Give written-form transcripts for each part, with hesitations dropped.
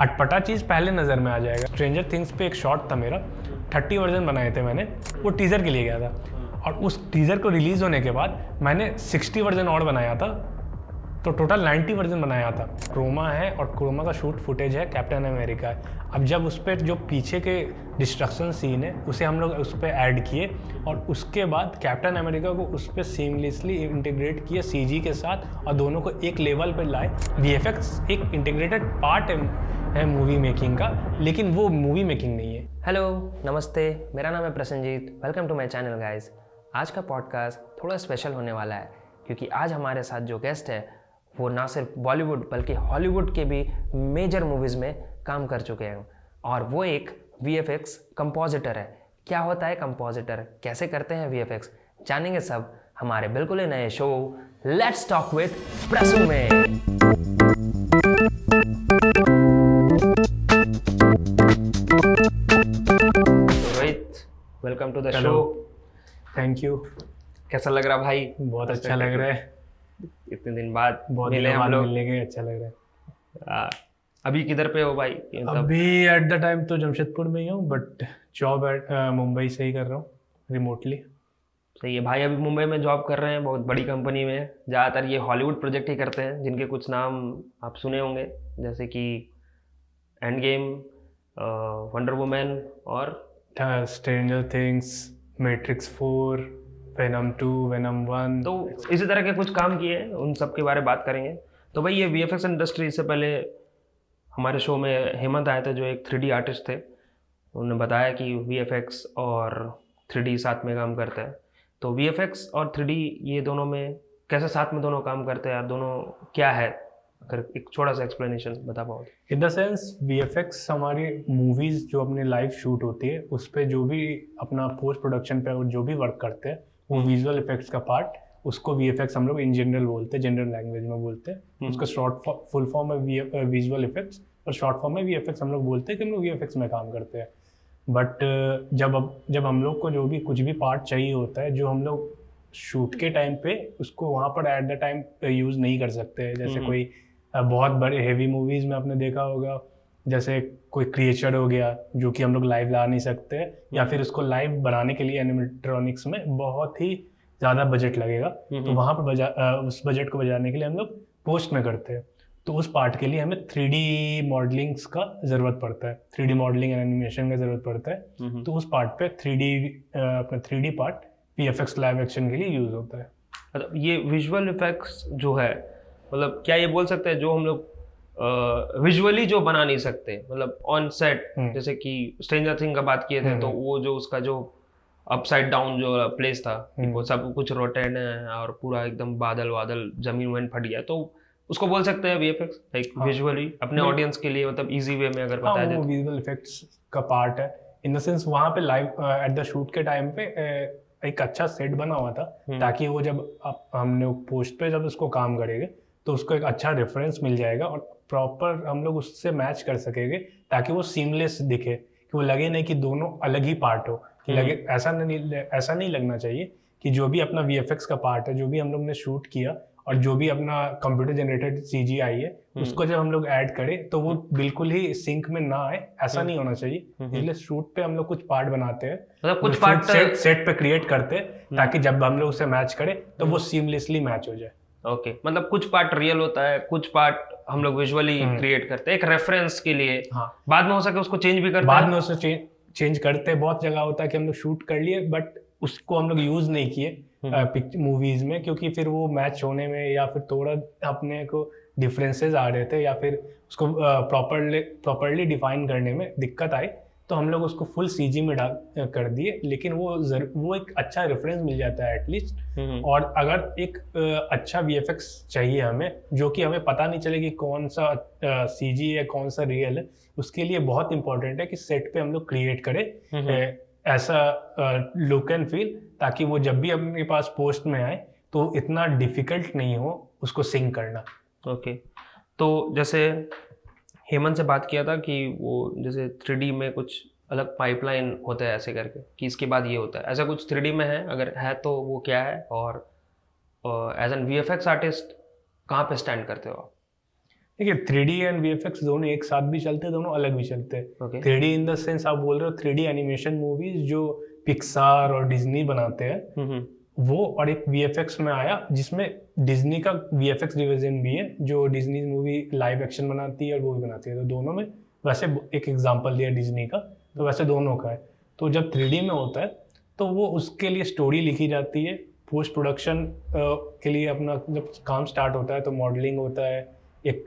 अटपटा चीज़ पहले नज़र में आ जाएगा। स्ट्रेंजर थिंग्स पे एक शॉट था मेरा, 30 वर्जन बनाए थे मैंने, वो टीज़र के लिए गया था और उस टीज़र को रिलीज़ होने के बाद मैंने 60 वर्जन और बनाया था, तो टोटल 90 वर्जन बनाया था। क्रोमा है और क्रोमा का शूट फुटेज है कैप्टन अमेरिका है। अब जब उस पर जो पीछे के डिस्ट्रक्शन सीन है उसे हम लोग उस पर ऐड किए और उसके बाद कैप्टन अमेरिका को उस पर सीमलेसली इंटीग्रेट किया सीजी के साथ और दोनों को एक लेवल पर लाए। वीएफएक्स एक इंटीग्रेटेड पार्ट है मूवी मेकिंग का, लेकिन वो मूवी मेकिंग नहीं है। हेलो, नमस्ते, मेरा नाम है Prasannajit. Welcome to my channel guys. आज का पॉडकास्ट थोड़ा स्पेशल होने वाला है क्योंकि आज हमारे साथ जो गेस्ट है वो ना सिर्फ बॉलीवुड बल्कि हॉलीवुड के भी मेजर मूवीज़ में काम कर चुके हैं और वो एक वीएफएक्स कंपोजिटर है। क्या होता है कंपोजिटर, कैसे करते हैं वीएफएक्स, जानेंगे सब हमारे बिल्कुल ही नए show let's talk with Prasu में। Rohit, welcome to the show. Thank you. कैसा लग रहा भाई? बहुत अच्छा लग रहा है, इतने दिन बाद बहुत मिले दिन हम बाद लोग। मिलने के अच्छा लग रहा है। अभी किधर पे हो भाई? अभी एट द टाइम तो जमशेदपुर में ही हूँ, बट जॉब मुंबई से ही कर रहा हूँ रिमोटली। सही है भाई। अभी मुंबई में जॉब कर रहे हैं, बहुत बड़ी कंपनी में। ज़्यादातर ये हॉलीवुड प्रोजेक्ट ही करते हैं जिनके कुछ नाम आप सुने होंगे, जैसे कि एंड गेम, वंडर वुमन और stranger things, matrix 4, venom 2, venom 1। तो इसी तरह के कुछ काम किए हैं, उन सब के बारे में बात करेंगे। तो भाई ये वीएफएक्स इंडस्ट्री, इससे पहले हमारे शो में हेमंत आए थे जो एक 3D आर्टिस्ट थे। उन्होंने बताया कि वीएफएक्स और 3D साथ में काम करते हैं। तो वीएफएक्स और 3D ये दोनों में कैसे साथ में दोनों काम करते हैं, दोनों क्या है, अगर एक छोटा सा एक्सप्लेनेशन बता पाओ। इन द सेंस वीएफएक्स हमारी मूवीज जो अपने लाइव शूट होती है उस पे जो भी अपना पोस्ट प्रोडक्शन पे जो भी वर्क करते हैं वो विजुअल इफेक्ट्स का पार्ट, उसको वीएफएक्स हम लोग इन जनरल बोलते हैं, जनरल लैंग्वेज में बोलते हैं। उसका शॉर्ट फुल फॉर्म है विजुअल इफेक्ट्स और शॉर्ट फॉर्म में वीएफएक्स हम लोग बोलते हैं कि हम लोग वीएफएक्स में काम करते हैं। बट जब हम लोग को जो भी कुछ भी पार्ट चाहिए होता है जो हम लोग शूट के टाइम पे उसको वहाँ पर एट द टाइम यूज़ नहीं कर सकते, जैसे कोई बहुत बड़े हेवी मूवीज़ में आपने देखा होगा, जैसे कोई क्रिएचर हो गया जो कि हम लोग लाइव ला नहीं सकते, या फिर उसको लाइव बनाने के लिए एनिमेट्रॉनिक्स में बहुत ही ज़्यादा बजट लगेगा, तो वहाँ पर उस बजट को बचाने के लिए हम लोग पोस्ट में करते हैं। तो उस पार्ट के लिए हमें 3D मॉडलिंग्स का ज़रूरत पड़ता है, 3D मॉडलिंग एंड एनिमेशन का ज़रूरत पड़ता है। तो उस पार्ट पे 3D part VFX live action के लिए यूज़ होता है। मतलब ये विजुअल इफेक्ट्स जो है, मतलब क्या ये बोल सकते हैं जो हम लोग विजुअली जो बना नहीं सकते, मतलब ऑन सेट, जैसे कि स्ट्रेंजर थिंग का बात किए थे तो वो जो उसका जो अपसाइड डाउन जो प्लेस था, वो सब कुछ रोटेट है और पूरा एकदम बादल वादल जमीन वमीन फट गया, तो उसको बोल सकते हैं वीएफएक्स लाइक विजुअली अपने ऑडियंस के लिए, मतलब इजी वे में अगर बताया जाए वो विजुअल इफेक्ट्स का पार्ट है। इन द सेंस वहाँ पे लाइव एट द शूट के टाइम पे एक अच्छा सेट बना हुआ था ताकि वो जब हमने पोस्ट पे जब उसको काम करेंगे तो उसको एक अच्छा रेफरेंस मिल जाएगा और प्रॉपर हम लोग उससे मैच कर सकेंगे ताकि वो सीमलेस दिखे, कि वो लगे नहीं कि दोनों अलग ही पार्ट हो। लगे ऐसा नहीं लगना चाहिए कि जो भी अपना वीएफएक्स का पार्ट है, जो भी हम लोग ने शूट किया और जो भी अपना कंप्यूटर जनरेटेड सीजीआई है उसको जब हम लोग ऐड करें तो वो बिल्कुल ही सिंक में ना आए, ऐसा नहीं होना चाहिए। इसलिए शूट पे हम लोग कुछ पार्ट बनाते हैं, मतलब कुछ पार्ट सेट पे क्रिएट करते हैं ताकि जब हम लोग उसे मैच करें तो वो सीमलेसली मैच हो जाए। ओके, मतलब कुछ पार्ट रियल होता है, कुछ पार्ट हम लोग विजुअली क्रिएट करते हैं एक रेफरेंस के लिए। बाद में हो सके उसको चेंज भी करते हैं, बाद में उसे चेंज करते हैं। बहुत जगह होता है कि हम लोग शूट कर लिए बट उसको हम लोग यूज नहीं किए मूवीज में, क्योंकि फिर वो मैच होने में या फिर थोड़ा अपने को डिफरेंसेस आ रहे थे या फिर उसको प्रॉपरली डिफाइन करने में दिक्कत आई, तो हम लोग उसको फुल सीजी में कर दिए। लेकिन वो एक अच्छा रेफरेंस मिल जाता है एटलीस्ट। और अगर एक अच्छा वीएफएक्स चाहिए हमें, जो कि हमें पता नहीं चले कि कौन सा सीजी है कौन सा रियल है, उसके लिए बहुत इंपॉर्टेंट है कि सेट पे हम लोग क्रिएट करें ऐसा लुक एंड फील, ताकि वो जब भी अपने पास पोस्ट में आए तो इतना डिफिकल्ट नहीं हो उसको सिंक करना। ओके, तो जैसे हेमंत से बात किया था कि वो जैसे 3D में कुछ अलग पाइपलाइन होता है ऐसे करके कि इसके बाद ये होता है, ऐसा कुछ 3D में है? अगर है तो वो क्या है, और एज एन वीएफएक्स आर्टिस्ट कहाँ पे स्टैंड करते हो आप? देखिए 3D एंड VFX दोनों एक साथ भी चलते हैं, दोनों अलग भी चलते हैं। Okay. 3D in the sense आप बोल रहे हो 3D एनिमेशन मूवीज जो पिक्सार और डिज्नी बनाते हैं, हम्म। वो, और एक VFX में आया जिसमें डिज्नी का VFX डिवीजन भी है जो डिज्नी मूवी लाइव एक्शन बनाती है और वो भी बनाती है। तो दोनों में वैसे एक एग्जांपल दिया डिज्नी का, तो वैसे दोनों का है। तो जब 3D में होता है तो वो उसके लिए स्टोरी लिखी जाती है, पोस्ट प्रोडक्शन के लिए अपना जब काम स्टार्ट होता है तो मॉडलिंग होता है, एक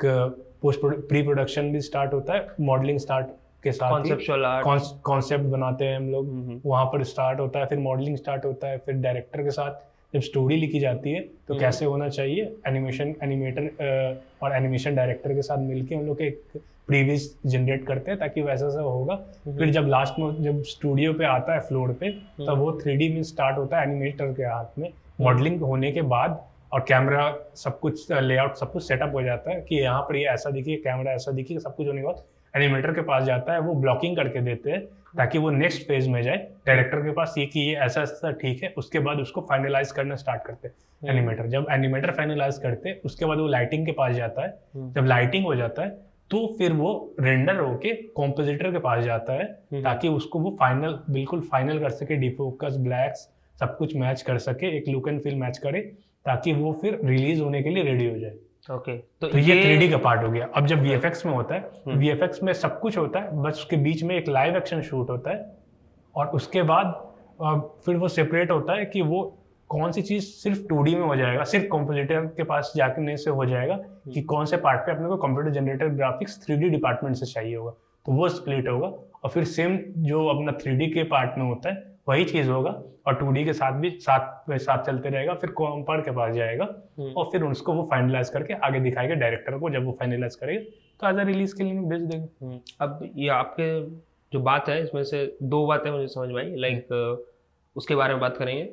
पोस्ट प्री प्रोडक्शन भी स्टार्ट होता है, मॉडलिंग स्टार्ट के साथ कॉन्सेप्चुअल आर्ट, कॉन्सेप्ट बनाते हैं हम लोग, वहाँ पर स्टार्ट होता है, फिर मॉडलिंग स्टार्ट होता है, फिर डायरेक्टर के साथ जब स्टोरी लिखी जाती है तो कैसे होना चाहिए, एनिमेटर और एनिमेशन डायरेक्टर के साथ मिलके हम लोग एक प्रीव्यूज जनरेट करते हैं ताकि वैसा सा होगा। फिर जब लास्ट में जब स्टूडियो पे आता है फ्लोर पे, तब वो 3D में स्टार्ट होता है एनिमेटर के हाथ में, मॉडलिंग होने के बाद, और कैमरा सब कुछ लेआउट सब कुछ सेटअप हो जाता है कि यहाँ पर ये ऐसा दिखे, कैमरा ऐसा दिखे, सब कुछ होने के बाद एनिमेटर के पास जाता है, वो ब्लॉकिंग करके देते हैं ताकि वो नेक्स्ट फेज में जाए डायरेक्टर के पास, ये कि ये ऐसा ऐसा ठीक है। उसके बाद उसको फाइनलाइज करना स्टार्ट करते हैं एनिमेटर। जब एनिमेटर फाइनलाइज करते हैं उसके बाद वो लाइटिंग के पास जाता है, जब लाइटिंग हो जाता है तो फिर वो रेंडर होके कॉम्पोजिटर के पास जाता है ताकि उसको वो फाइनल बिल्कुल फाइनल कर सके, डिफोकस, ब्लैक्स सब कुछ मैच कर सके, एक लुक एंड फील मैच करे ताकि वो फिर रिलीज होने के लिए रेडी हो जाए। ओके। तो ये 3D का पार्ट हो गया। अब जब VFX में होता है, VFX में सब कुछ होता है, बस उसके बीच में एक लाइव एक्शन शूट होता है, और उसके बाद फिर वो सेपरेट होता है कि वो कौन सी चीज सिर्फ 2D में हो जाएगा, सिर्फ कंपोजिटर के पास जाने से हो जाएगा, कि कौन से पार्ट पे अपने को computer generated graphics 3D department से चाहिए होगा, तो वो स्प्लिट होगा। और फिर सेम जो अपना 3D के पार्ट में होता है वही चीज होगा, और 2D के साथ भी साथ चलते रहेगा, फिर कॉम्पार्ट के पास जाएगा, और फिर उसको वो फाइनलाइज करके आगे दिखाएगा डायरेक्टर को। जब वो फाइनलाइज करेगा तो एज अ रिलीज के लिए भेज देगा। अब ये आपके जो बात है इसमें से दो बातें मुझे समझ में आई, लाइक उसके बारे में बात करेंगे।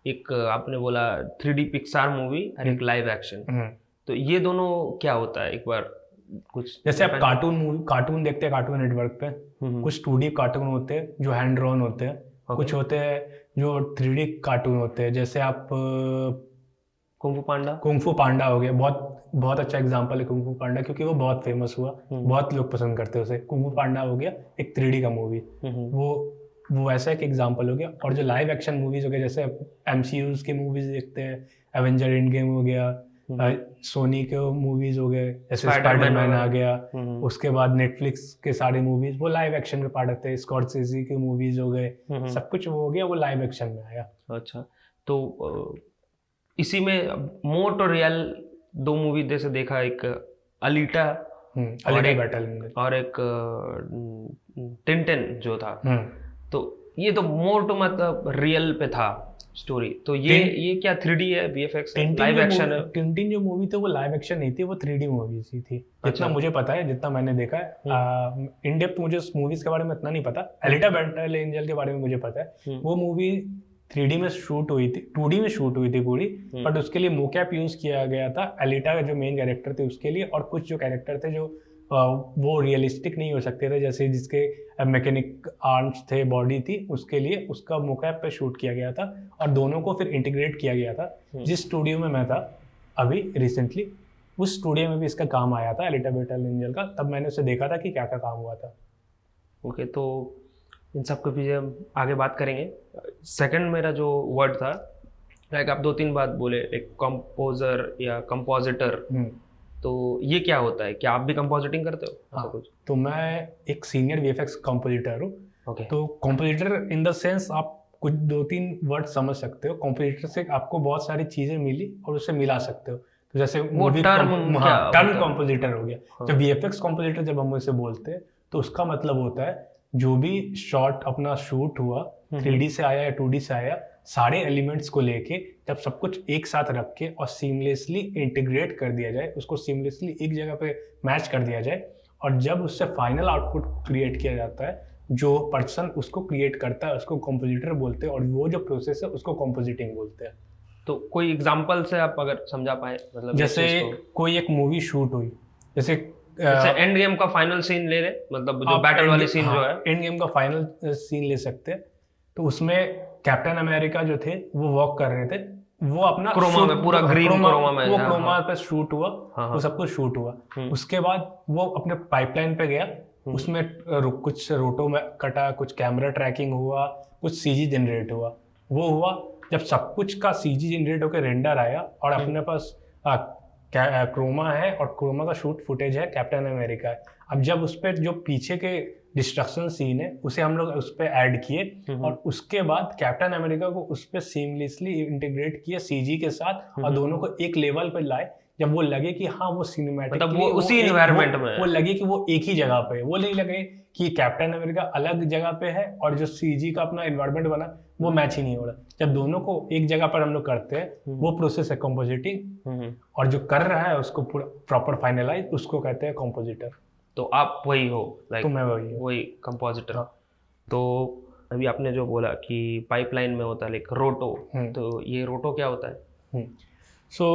एक आपने बोला 3D पिक्सार मूवी और एक लाइव एक्शन, तो ये दोनों क्या होता है, एक बार कुछ जैसे आप कार्टून देखते हैं कार्टून नेटवर्क पे, कुछ 2D कार्टून होते हैं जो हैंड ड्रॉन होते हैं, कुछ होते हैं जो 3D कार्टून होते हैं। जैसे आप कुंग फू पांडा हो गया, बहुत अच्छा एग्जांपल है कुंग फू पांडा, क्योंकि वो बहुत फेमस हुआ, बहुत लोग पसंद करते हैं उसे। कुंग फू पांडा हो गया एक 3D का मूवी, वो ऐसा एक एग्जांपल हो गया। और जो लाइव एक्शन मूवीज हो गए, जैसे MCUs के मूवीज देखते हैं, एवेंजर एंड गेम हो गया, सोनी के मूवीज हो गए, जैसे स्पाइडरमैन आ गया, उसके बाद नेटफ्लिक्स के सारे मूवीज वो लाइव एक्शन के पार्ट आते हैं, स्कॉर्सेज़ी के मूवीज हो गए, सब कुछ वो हो गया, वो लाइव एक्शन में आया। अच्छा, तो इसी में मोट और रियल दो मूवी जैसे देखा, एक अलीटा बैटल और एक टिंटिन जो था, तो ये तो मोर तो मतलब रियल पे था स्टोरी। तो ये क्या 3D है, VFX है, लाइव एक्शन है? टिंटिन जो मूवी थी वो लाइव एक्शन नहीं थी, वो 3D मूवी थी, जितना मुझे पता है, जितना मैंने देखा है। इन डेप्थ मुझे मूवीज के बारे में इतना नहीं पता। एलिटा बैटल एंजल के बारे में मुझे पता है, वो मूवी 3D में शूट हुई थी, 2D में शूट हुई थी पूरी, बट उसके लिए मोकैप यूज किया गया था एलिटा का जो मेन कैरेक्टर थे उसके लिए, और कुछ जो कैरेक्टर थे जो वो रियलिस्टिक नहीं हो सकते थे, जैसे जिसके मैकेनिक आर्म्स थे, बॉडी थी, उसके लिए उसका मोकैप पे शूट किया गया था, और दोनों को फिर इंटीग्रेट किया गया था। जिस स्टूडियो में मैं था अभी रिसेंटली, उस स्टूडियो में भी इसका काम आया था एलिटा बैटल एंजल का, तब मैंने उसे देखा था कि क्या क्या काम हुआ था। ओके, तो इन सब के पीछे हम आगे बात करेंगे। सेकंड मेरा जो वर्ड था, लाइक आप 2-3 बात बोले, एक कंपोजर या कंपोजिटर, तो ये क्या होता है? क्या आप भी कंपोजिटिंग करते हो? हाँ, कुछ तो मैं एक सीनियर VFX कंपोजिटर हूँ। Okay. तो कंपोजिटर इन द सेंस आप कुछ 2-3 वर्ड समझ सकते हो। कंपोजिटर से आपको बहुत सारी चीजें मिली और उसे मिला सकते हो। तो जैसे टर्म कंपोजिटर हो गया। जब VFX कंपोजिटर जब हम उसे बोलते हैं तो उसका मतलब होता है जो भी शॉट अपना शूट हुआ, 3D से आया या 2D से आया, सारे एलिमेंट्स को लेके जब सब कुछ एक साथ रख के और सीमलेसली इंटीग्रेट कर दिया जाए, उसको सीमलेसली एक जगह पे मैच कर दिया जाए, और जब उससे फाइनल आउटपुट क्रिएट किया जाता है, जो पर्सन उसको क्रिएट करता है उसको कंपोजिटर बोलते हैं, और वो जो प्रोसेस है उसको कंपोजिटिंग बोलते हैं। तो कोई एग्जांपल से आप अगर समझा पाए, मतलब जैसे कोई एक मूवी शूट हुई, जैसे एंड गेम का फाइनल सीन ले रहे, मतलब जो बैटल वाली सीन जो है, एंड गेम का फाइनल सीन ले सकते हैं। तो उसमें कैप्टन अमेरिका जो थे वो वॉक कर रहे थे, वो अपना क्रोमा shoot- में पूरा ग्रीन क्रोमा में वो हाँ, क्रोमा पे शूट हुआ, हाँ, वो सब कुछ शूट हुआ। उसके बाद वो अपने पाइपलाइन पे गया, उसमें कुछ रोटो में कटा, कुछ कैमरा ट्रैकिंग हुआ, कुछ सीजी जनरेट हुआ। वो हुआ जब सब कुछ का सीजी जनरेट होकर रेंडर आया और अपने पास क्रोमा है और क्रोमा का शूट फुटेज है, कैप्टन अमेरिका है। अब जब उस पर जो पीछे के डिस्ट्रक्शन सीन है उसे हम लोग उस पर ऐड किए और उसके बाद कैप्टन अमेरिका को उस पर सीमलेसली इंटीग्रेट किया सीजी के साथ और दोनों को एक लेवल पर लाए जब वो लगे कि हाँ वो सिनेमैटिक मतलब वो उसी एनवायरनमेंट में वो लगे कि वो एक ही जगह पे है। वो नहीं लगे कि कैप्टन अमेरिका अलग जगह पे है और जो सीजी का अपना एनवायरनमेंट बना वो मैच ही नहीं हो रहा। जब दोनों को एक जगह पर हम लोग करते हैं वो प्रोसेस है कंपोजिटिंग, और जो कर रहा है उसको पूरा प्रॉपर फाइनलाइज उसको कहते हैं कंपोजिटर। तो आप वही हो, तो मैं वही हूँ, वही कंपोजिटर। तो अभी आपने जो बोला कि पाइपलाइन में होता है लाइक रोटो, तो ये रोटो क्या होता है? सो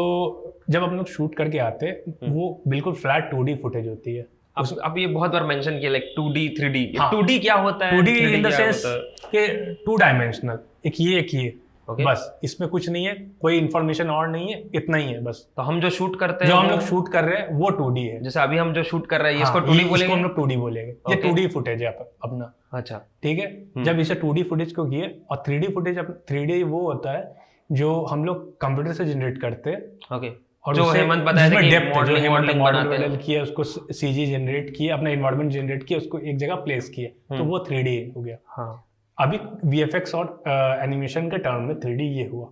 जब हम लोग शूट करके आते हैं वो बिल्कुल फ्लैट 2D फुटेज होती है। अब ये बहुत बार मेंशन किया लाइक 2D 3D। 2D क्या होता है? 2D इन द सेंस कि 2 डायमेंशनल, एक ये बस, इसमें कुछ नहीं है, कोई इन्फॉर्मेशन और नहीं है, इतना ही है बस। तो हम जो शूट करते हैं, जो हम लोग शूट कर रहे हैं वो 2D है। जैसे अभी हम जो शूट कर रहे हैं इसको 2D बोलेंगे, इसको हम लोग 2D बोलेंगे। ये 2D फुटेज है अपना। अच्छा, ठीक है। जब इसे 2D फुटेज को किए और 3D फुटेज, 3D वो होता है जो हम लोग कंप्यूटर से जनरेट करते हैं। ओके। और जो हेमंत बताया था कि जो हेमंत मॉडल किया, उसको सीजी जनरेट किया, अपना एनवायरनमेंट जनरेट किया, उसको एक जगह प्लेस किया, तो वो 3D हो गया। हाँ। अभी VFX और एनिमेशन के टर्म में 3D ये हुआ।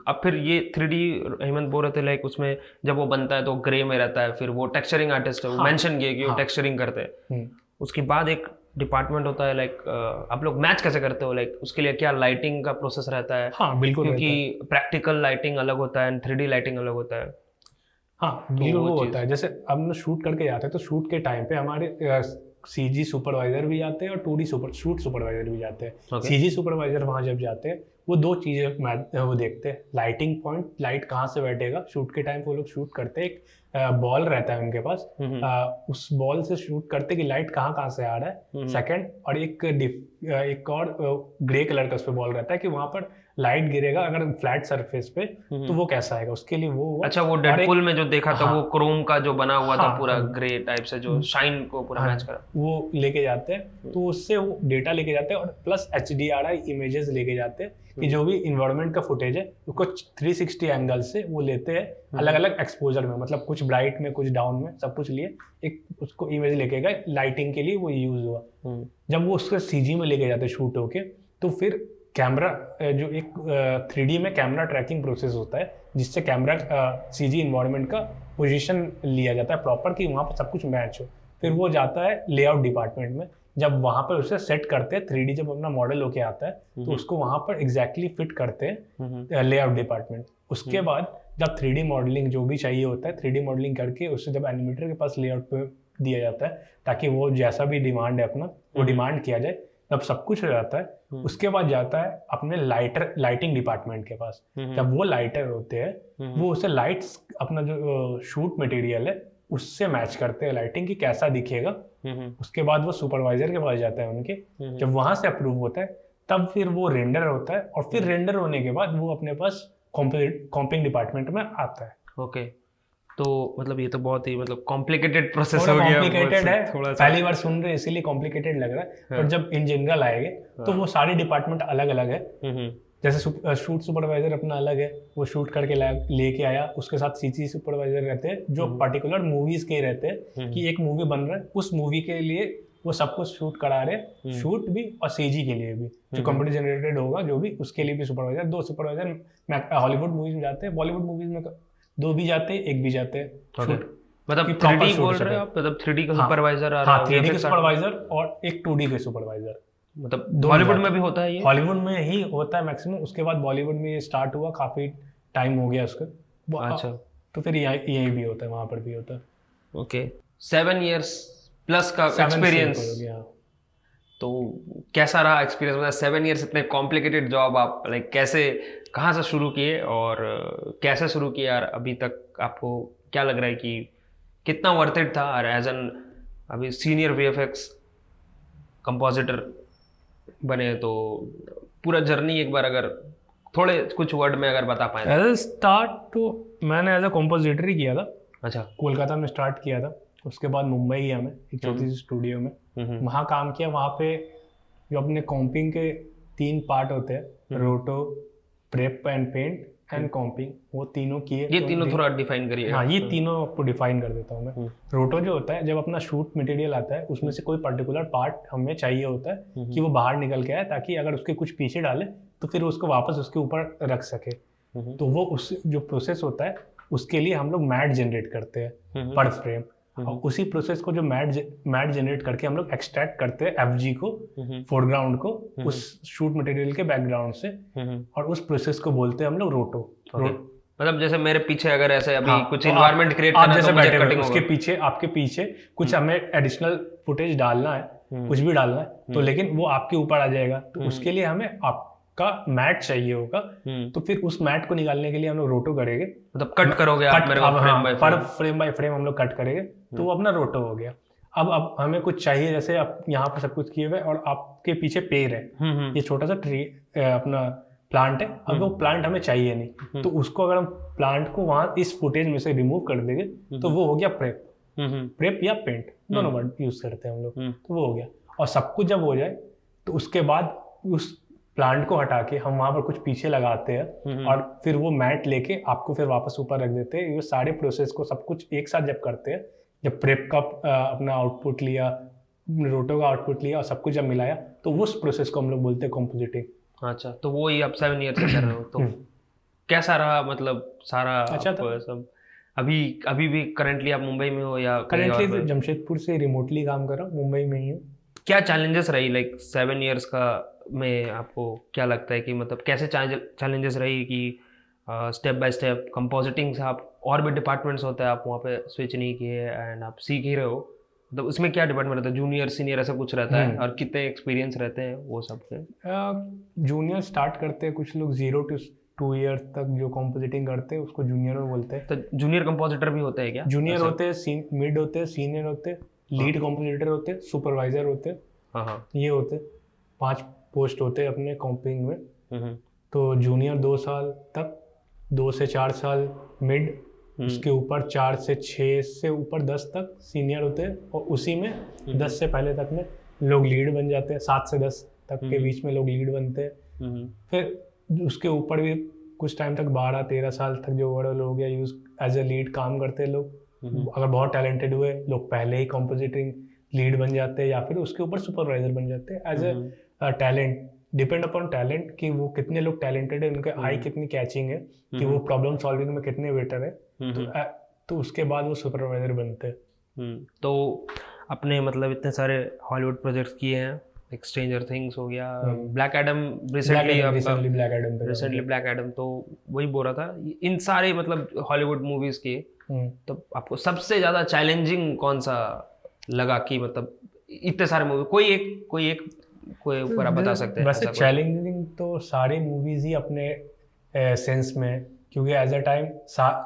अब फिर ये 3D हेमंत बोल रहे थे लाइक उसमें जब वो बनता है तो ग्रे में रहता है, फिर वो टेक्सचरिंग आर्टिस्ट है, वो मेंशन किया कि वो टेक्सचरिंग करते हैं। उसके बाद एक डिपार्टमेंट होता है लाइक आप लोग मैच कैसे करते हो, लाइक उसके लिए क्या लाइटिंग का प्रोसेस रहता है? हाँ बिल्कुल, क्योंकि प्रैक्टिकल लाइटिंग अलग होता है, 3D लाइटिंग अलग होता है। हाँ बिल्कुल, वो होता है। जैसे अब हम शूट करके जाते हैं तो शूट के टाइम पे हमारे सीजी सुपरवाइजर भी जाते हैं और 2D शूट सुपरवाइजर भी जाते हैं। सीजी सुपरवाइजर वहाँ जब जाते हैं वो दो चीज़ें वो देखते हैं, लाइटिंग पॉइंट, लाइट कहाँ से बैठेगा। शूट के टाइम वो लोग शूट करते हैं, एक बॉल रहता है उनके पास, उस बॉल से शूट करते कि लाइट कहाँ कहाँ से आ रहा है। सेकंड, और एक और ग्रे कलर का उस पर बॉल रहता है कि वहाँ पर लाइट गिरेगा अगर फ्लैट सरफेस पे तो वो कैसा आएगा, उसके लिए वो अच्छा, वो डेडपूल में जो देखा था वो क्रोम का जो बना हुआ था पूरा ग्रे टाइप से, जो शाइन को पूरा मैच करा, वो लेके जाते हैं। तो उससे वो डेटा लेके जाते हैं और प्लस HDRI इमेजेस लेके जाते हैं कि जो भी इन्वायरमेंट का फुटेज है उसको 360 एंगल से वो लेते हैं, अलग अलग एक्सपोजर में, मतलब कुछ ब्राइट में कुछ डाउन में, सब कुछ लिए एक उसको इमेज लेके गए, लाइटिंग के लिए वो यूज हुआ। जब वो उसको CG में लेके जाते शूट होके, तो फिर कैमरा जो एक 3D में कैमरा ट्रैकिंग प्रोसेस होता है जिससे कैमरा CG इन्वायरमेंट का पोजीशन लिया जाता है प्रॉपर कि वहाँ पर सब कुछ मैच हो। फिर वो जाता है लेआउट डिपार्टमेंट में, जब वहाँ पर उसे सेट करते हैं 3D, जब अपना मॉडल होके आता है तो उसको वहाँ पर एग्जैक्टली फिट करते हैं लेआउट डिपार्टमेंट। उसके बाद जब 3D मॉडलिंग जो भी चाहिए होता है, 3D मॉडलिंग करके उससे जब एनिमेटर के पास लेआउट पे दिया जाता है ताकि वो जैसा भी डिमांड है अपना वो डिमांड किया जाए, जब सब कुछ हो जाता है उसके बाद जाता है अपने लाइटिंग डिपार्टमेंट के पास। जब वो लाइटर होते हैं वो उसे लाइट्स अपना जो शूट मटेरियल है उससे मैच करते हैं लाइटिंग की कैसा दिखेगा। उसके बाद वो सुपरवाइजर के पास जाता है उनके, जब वहां से अप्रूव होता है तब फिर वो रेंडर होता है और फिर रेंडर होने के बाद वो अपने पास कॉम्पिंग डिपार्टमेंट में आता है। ओके, तो मतलब ये तो बहुत ही मतलब कॉम्प्लिकेटेड प्रोसेस हो गया, कॉम्प्लिकेटेड है, पहली बार सुन रहे इसीलिए कॉम्प्लिकेटेड लग रहा है, पर जब इन जनरल आएंगे तो वो सारे डिपार्टमेंट अलग अलग है। जैसे शूट सुपरवाइजर अपना अलग है, वो शूट करके लेके आया, उसके साथ CG सुपरवाइजर रहते हैं जो पर्टिकुलर मूवीज के रहते हैं कि एक मूवी बन रहा है उस मूवी के लिए वो सब कुछ शूट करा रहे, शूट भी और CG के लिए भी जो कंप्यूटर जनरेटेड होगा जो भी, उसके लिए भी सुपरवाइजर, 2 सुपरवाइजर हॉलीवुड मूवीज में जाते हैं, बॉलीवुड मूवीज में 2 भी जाते हैं, 1 भी जाते हैं। मतलब 3D बोल रहे हो आप, मतलब 3D का सुपरवाइजर, हाँ 3D का सुपरवाइजर और एक 2D का सुपरवाइजर। मतलब हॉलीवुड में भी होता है ये? हॉलीवुड में ही होता है मैक्सिमम, उसके बाद बॉलीवुड में ये स्टार्ट हुआ, काफी टाइम हो गया उसका। अच्छा, तो फिर यही भी होता है, वहां पर भी होता है। ओके, 7 years प्लस का एक्सपीरियंस, तो कैसा रहा एक्सपीरियंस? मतलब 7 years इतने कॉम्प्लिकेटेड जॉब आप लाइक कैसे, कहाँ से शुरू किए और कैसे शुरू किया और अभी तक आपको क्या लग रहा है कि कितना वर्थ इट था? और एज एन अभी सीनियर VFX कंपोजिटर बने तो पूरा जर्नी एक बार अगर थोड़े कुछ वर्ड में अगर बता पाए। एज ए स्टार्ट तो मैंने एज ए कॉम्पोजिटर ही किया था। अच्छा। कोलकाता में स्टार्ट किया था, उसके बाद मुंबई गया मैं एक छोटी सी स्टूडियो में, वहाँ काम किया। वहाँ पे जो अपने कॉम्पिंग के 3 पार्ट होते हैं, रोटो, प्रेप एंड पेंट एंड कॉम्पिंग, वो तीनों किए। ये तीनों थोड़ा डिफाइन करिए। हाँ, ये तीनों आपको डिफाइन कर देता हूँ मैं। रोटो जो होता है, जब अपना शूट मटेरियल आता है उसमें से कोई पर्टिकुलर पार्ट हमें चाहिए होता है कि वो बाहर निकल के आए, ताकि अगर उसके कुछ पीछे डाले तो फिर उसको वापस उसके ऊपर रख सके। तो वो उस जो प्रोसेस होता है उसके लिए हम लोग मैट जनरेट करते हैं पर फ्रेम, और उसी प्रोसेस को जो मैट जनरेट करके हम लोग एक्सट्रैक्ट करते हैं एफजी को, फोरग्राउंड को, उस शूट मटेरियल के बैकग्राउंड से, और उस प्रोसेस को बोलते हैं हम लोग रोटो। मतलब जैसे मेरे पीछे अगर ऐसे अभी कुछ तो एनवायरनमेंट क्रिएट करना है तो मुझे कटिंग उसके पीछे, आपके पीछे कुछ हमें एडिशनल फुटेज डालना है, कुछ भी डालना है तो, लेकिन वो आपके ऊपर आ जाएगा, तो उसके लिए हमें आपका मैट चाहिए होगा। तो फिर उस मैट को निकालने के लिए हम लोग रोटो करेंगे, मतलब कट करोगे आप मेरे को फ्रेम बाय फ्रेम हम लोग कट करेंगे, तो वो अपना रोटो हो गया। अब हमें कुछ चाहिए, जैसे आप यहाँ पर सब कुछ किए हुए और आपके पीछे पेड़ है, ये छोटा सा ट्री अपना प्लांट है, अब वो प्लांट हमें चाहिए नहीं, तो उसको अगर हम प्लांट को वहां इस फुटेज में से रिमूव कर देंगे तो वो हो गया प्रेप या पेंट, दोनों वर्ड यूज करते हैं हम लोग। तो वो हो गया, और सब कुछ जब हो जाए तो उसके बाद उस प्लांट को हटा के हम वहां पर कुछ पीछे लगाते हैं, और फिर वो मैट लेके आपको फिर वापस ऊपर रख देते हैं। ये सारे प्रोसेस को सब कुछ एक साथ जब करते हैं, जब प्रेप का अपना आउटपुट लिया, रोटो का आउटपुट लिया और सब कुछ जब मिलाया, तो उस प्रोसेस को हम लोग बोलते हैं कॉम्पोजिटिंग। अच्छा, तो वो ही आप 7 ईयर से कर रहे हो, तो कैसा रहा, मतलब सारा अच्छा था सब? अभी भी करंटली आप मुंबई में हो या करंटली जमशेदपुर से रिमोटली काम कर रहा हूँ, मुंबई में ही हूँ। क्या चैलेंजेस रही लाइक 7 ईयर्स का में? आपको क्या लगता है कि मतलब कैसे चैलेंजेस रही कि स्टेप बाय स्टेप कंपोजिटिंग से आप और भी डिपार्टमेंट्स होते हैं, आप वहाँ पे स्विच नहीं किए एंड आप सीख ही रहे हो, मतलब उसमें क्या डिपार्टमेंट रहता है? जूनियर सीनियर ऐसा कुछ रहता है, और कितने एक्सपीरियंस रहते हैं वो सब के? जूनियर स्टार्ट करते हैं कुछ लोग 0 to 2 ईयर तक जो कंपोजिटिंग करते हैं उसको जूनियर में बोलते हैं। तो जूनियर कंपोजिटर भी होते हैं क्या? जूनियर होते हैं, मिड होते हैं, सीनियर होते हैं, लीड कंपोजिटर होते हैं, सुपरवाइजर होते हैं। हाँ, ये होते हैं 5 पोस्ट होते हैं अपने कॉम्पिंग में। तो जूनियर 2 साल तक, 2 से 4 साल मिड, उसके ऊपर 4 से 6 से ऊपर 10 तक सीनियर होते हैं, और उसी में 10 से पहले तक में लोग लीड बन जाते हैं। 7 से 10 तक के बीच में लोग लीड बनते हैं। फिर उसके ऊपर भी कुछ टाइम तक 12-13 साल तक जो बड़े लोग हो गया यूज एज ए लीड काम करते हैं लोग। अगर बहुत टैलेंटेड हुए लोग पहले ही कंपोजिटिंग लीड बन जाते हैं, या फिर उसके ऊपर सुपरवाइजर बन जाते हैं as a talent, depend upon talent कि वो कितने लोग टैलेंटेड है, उनके आई कितनी कैचिंग है, कि वो प्रॉब्लम सॉल्विंग में कितने बेटर है, तो उसके बाद वो सुपरवाइजर बनते हैं। तो अपने मतलब इतने सारे हॉलीवुड प्रोजेक्ट्स किए हैं, एक स्ट्रेंजर थिंग्स हो गया, black Adam recently black Adam, तो वही बोल रहा था इन सारे मतलब हॉलीवुड मूवीज के, तो आपको सबसे ज्यादा चैलेंजिंग कौन सा लगा? कि मतलब इतने सारे मूवी, कोई ऊपर आप बता सकते हैं? वैसे चैलेंजिंग तो सारी मूवीज ही अपने सेंस में, क्योंकि एज अ टाइम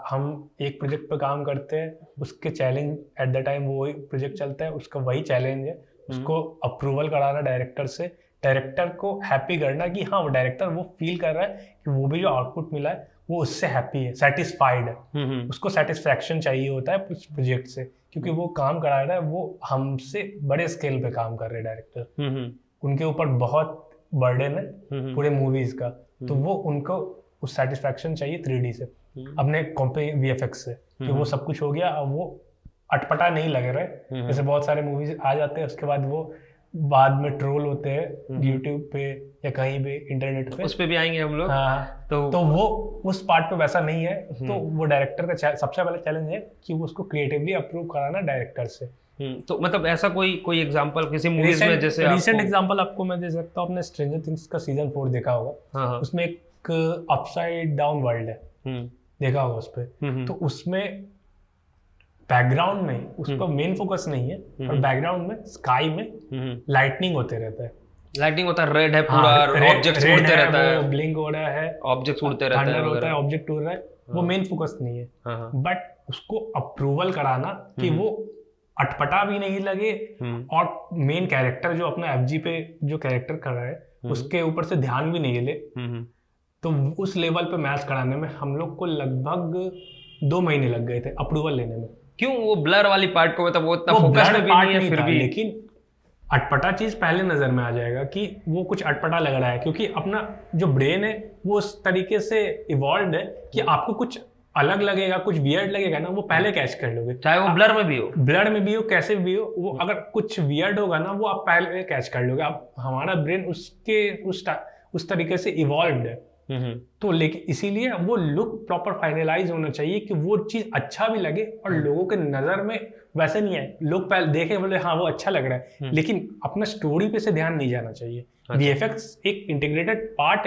हम एक प्रोजेक्ट पर काम करते हैं, उसके चैलेंज एट द टाइम वो वही प्रोजेक्ट चलता है, उसका वही चैलेंज है, उसको अप्रूवल कराना डायरेक्टर से, डायरेक्टर को हैप्पी करना कि हाँ वो डायरेक्टर वो फील कर रहा है कि वो भी जो आउटपुट मिला है वो उससे हैप्पी है, सेटिस्फाइड है, उसको सेटिस्फैक्शन चाहिए होता है उस प्रोजेक्ट से, क्योंकि वो काम करा रहा है, वो हमसे बड़े स्केल पे काम कर रहे हैं डायरेक्टर, उनके ऊपर बहुत बर्डन है पूरे मूवीज का, तो वो उनको उस सेटिस्फैक्शन चाहिए 3D से, अपने VFX से, कि वो सब कुछ हो गया, अब वो अटपटा नहीं लग रहे। जैसे बहुत सारे मूवीज आ जाते हैं उसके बाद वो बाद में ट्रोल होते हैं यूट्यूब पे या कहीं भी इंटरनेट पे, उस पे भी आएंगे हम लोग। हाँ, तो वो उस पार्ट पे वैसा नहीं है, तो वो डायरेक्टर का सबसे पहले चैलेंज है कि वो उसको क्रिएटिवली अप्रूव कराना डायरेक्टर से। तो मतलब ऐसा कोई एग्जांपल किसी मूवीज में, जैसे रिसेंट एग्जांपल आपको मैं दे सकता हूँ, आपने स्ट्रेंजर थिंग्स का सीजन 4 देखा होगा, उसमें एक अपसाइड डाउन वर्ल्ड है, देखा होगा उस पे, तो उसमें बैकग्राउंड में उसका मेन फोकस नहीं है, और बैकग्राउंड में स्काई में लाइटनिंग होते रहता है, लाइटिंग होता है, रेड है पूरा, ऑब्जेक्ट्स उड़ते रहता है, ब्लिंक हो रहा है, ऑब्जेक्ट्स उड़ते रहता है, होता है, ऑब्जेक्ट उड़ रहा है, वो मेन फोकस नहीं है, बट उसको अप्रूवल कराना कि वो अटपटा भी नहीं लगे, और मेन कैरेक्टर जो अपना FG पे जो कैरेक्टर कर रहा है उसके ऊपर से ध्यान भी नहीं ले, तो उस लेवल पे मैच कराने में हम लोग को लगभग 2 महीने लग गए थे अप्रूवल लेने में। क्यों? वो ब्लर वाली पार्ट को मतलब वो इतना वो फोकस ब्लर में भी पार्ट नहीं है नहीं फिर था, भी। लेकिन अटपटा चीज पहले नजर में आ जाएगा कि वो कुछ अटपटा लग रहा है, क्योंकि अपना जो ब्रेन है वो उस तरीके से इवॉल्व है कि आपको कुछ अलग लगेगा, कुछ वियर्ड लगेगा ना, वो पहले कैच कर लोगे, चाहे वो ब्लर में भी हो। ब्लर में भी हो, कैसे भी हो, वो अगर कुछ वियर्ड होगा ना वो आप पहले कैच कर लोगे। आप हमारा ब्रेन उस तरीके से इवॉल्व है। तो लेकिन इसीलिए वो लुक प्रॉपर फाइनलाइज होना चाहिए कि वो चीज अच्छा भी लगे और लोगों के नजर में वैसे नहीं है, लोग पहले देखे बोले हाँ वो अच्छा लग रहा है, लेकिन अपना स्टोरी पे से ध्यान नहीं जाना चाहिए। वीएफएक्स एक इंटीग्रेटेड पार्ट